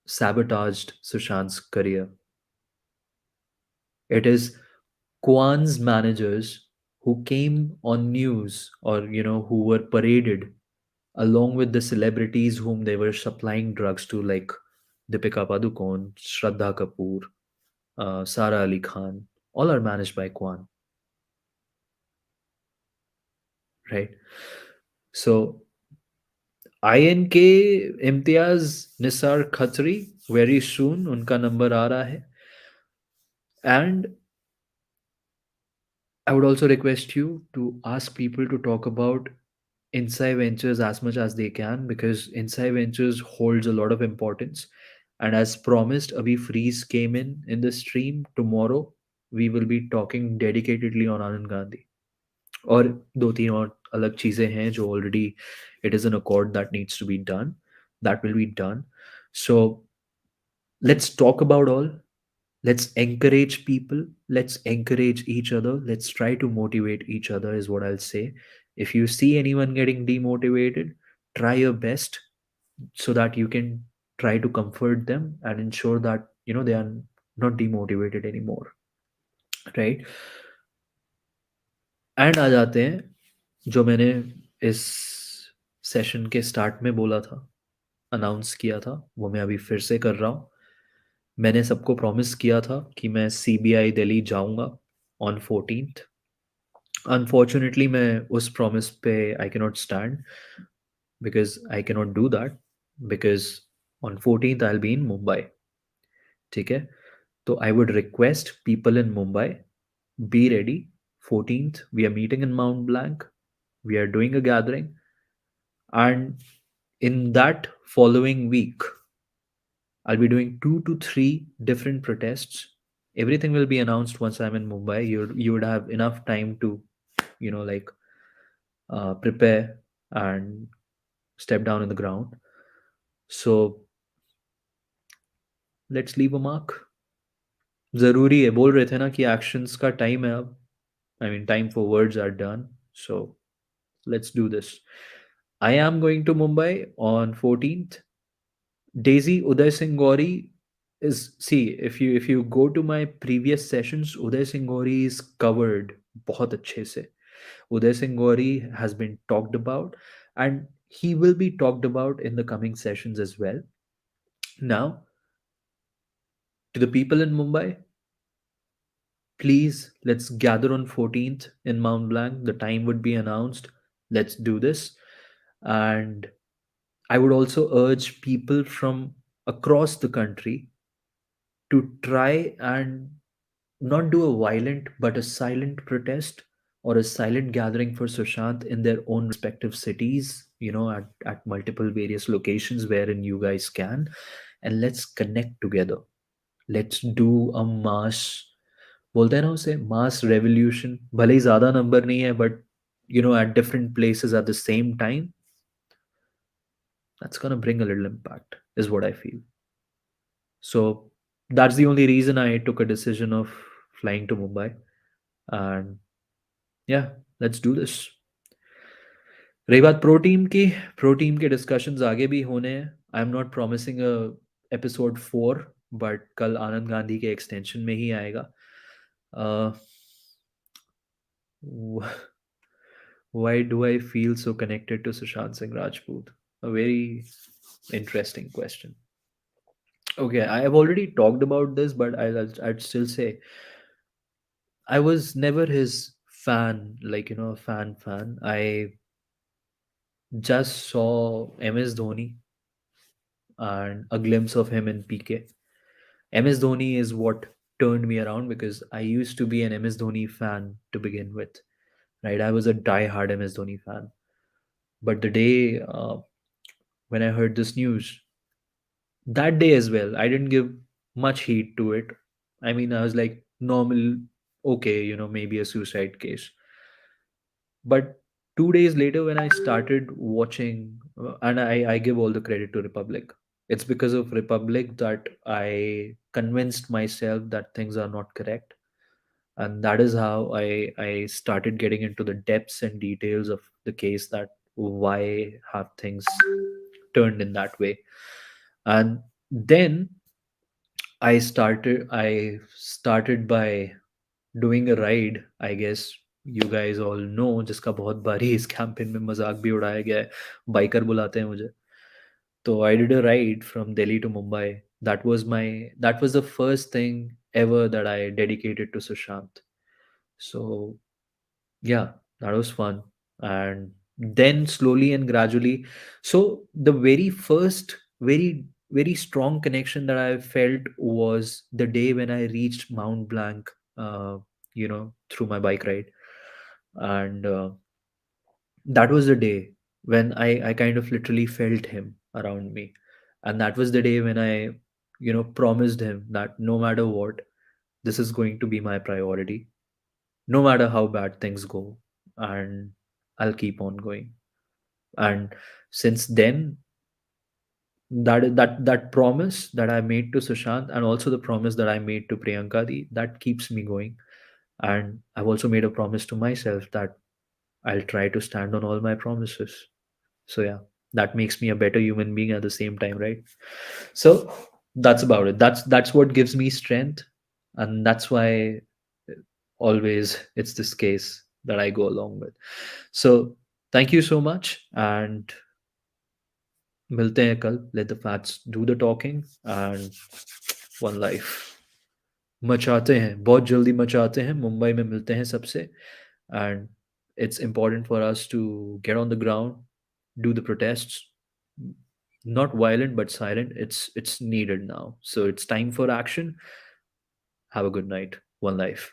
sabotaged Sushant's career. It is Kwan's managers who came on news, or who were paraded along with the celebrities whom they were supplying drugs to, like Deepika Padukone, Shraddha Kapoor, Sara Ali Khan. All are managed by Kwan, right? So INK Imtiaz Nisar Khatri, very soon उनका number आ रहा है. And I would also request you to ask people to talk about Insai Ventures as much as they can, because Insai Ventures holds a lot of importance. And as promised, Abhi Freeze came in the stream. Tomorrow we will be talking dedicatedly on Anand Gandhi. और दो तीन और अलग चीज़ें हैं जो already it is an accord that needs to be done. That will be done. So let's talk about all. Let's encourage people. Let's encourage each other. Let's try to motivate each other, is what I'll say. If you see anyone getting demotivated, try your best so that you can try to comfort them and ensure that they are not demotivated anymore, right? And आ जाते हैं जो मैंने इस session के start में बोला था, अनाउंस किया था, वो मैं अभी फिर से कर रहा हूँ. मैंने सबको प्रॉमिस किया था कि मैं सीबीआई दिल्ली जाऊंगा ऑन 14th. अनफॉर्चुनेटली मैं उस प्रॉमिस पे I can not stand, because I can not do that, because on 14th I will be in Mumbai. ठीक है, तो I would request people in Mumbai, be ready. 14th we are meeting in Mount Blanc. We are doing a gathering, and in that following week I'll be doing 2 to 3 different protests. Everything will be announced once I'm in Mumbai. You would have enough time to like prepare and step down in the ground. So let's leave a mark. जरूरी है, बोल रहे थे ना कि actions का time है अब. I mean, time for words are done. So let's do this. I am going to Mumbai on 14th. Daisy, Uday Singh Gauri is, see, if you go to my previous sessions, Uday Singh Gauri is covered बहुत अच्छे से. Uday Singh Gauri has been talked about, and he will be talked about in the coming sessions as well. Now, to the people in Mumbai, please, let's gather on 14th in Mount Blanc. The time would be announced. Let's do this. And I would also urge people from across the country to try and not do a violent but a silent protest or a silent gathering for Sushant in their own respective cities, at multiple various locations wherein you guys can. And let's connect together. Let's do a mass, बोलते हैं ना उसे, mass revolution. भले ही ज़्यादा number नहीं है, but at different places at the same time, that's gonna bring a little impact, is what I feel. So that's the only reason I took a decision of flying to Mumbai. And yeah, let's do this. रही बात pro team के discussions आगे भी होने हैं. I am not promising a episode 4, but कल आनंद गांधी के extension में ही आएगा. Why do I feel so connected to Sushant Singh Rajput? A very interesting question. Okay, I have already talked about this, but I'd still say I was never his fan, like, fan. I just saw MS Dhoni and a glimpse of him in PK. MS Dhoni is what turned me around, because I used to be an MS Dhoni fan to begin with, right? I was a die-hard MS Dhoni fan. But the day when I heard this news, that day as well, I didn't give much heed to it. I mean, I was like, normal, okay, maybe a suicide case. But 2 days later, when I started watching, and I give all the credit to Republic. It's because of Republic that I convinced myself that things are not correct. And that is how I started getting into the depths and details of the case, that why have things turned in that way. And then I started by doing a ride, I guess you guys all know, जिसका बहुत बारी इस campaign में मजाक भी उड़ाया गया है. बाइकर बुलाते हैं मुझे. तो I did a ride from Delhi to Mumbai. That was the first thing ever that I dedicated to Sushant. So yeah, that was fun. And then slowly and gradually, so the very first, very very strong connection that I felt was the day when I reached Mount Blanc, through my bike ride. And that was the day when I kind of literally felt him around me. And that was the day when I promised him that no matter what, this is going to be my priority, no matter how bad things go, and I'll keep on going. And since then, that promise that I made to Sushant, and also the promise that I made to Priyanka di, that keeps me going. And I've also made a promise to myself that I'll try to stand on all my promises. So yeah, that makes me a better human being at the same time, right? So that's about it. That's what gives me strength, and that's why always it's this case that I go along with. So thank you so much, and मिलते हैं कल. Let the facts do the talking, and one life. मचाते हैं, बहुत जल्दी मचाते हैं. मुंबई में मिलते हैं सबसे. And it's important for us to get on the ground, do the protests, not violent but silent. It's needed now. So it's time for action. Have a good night. One life.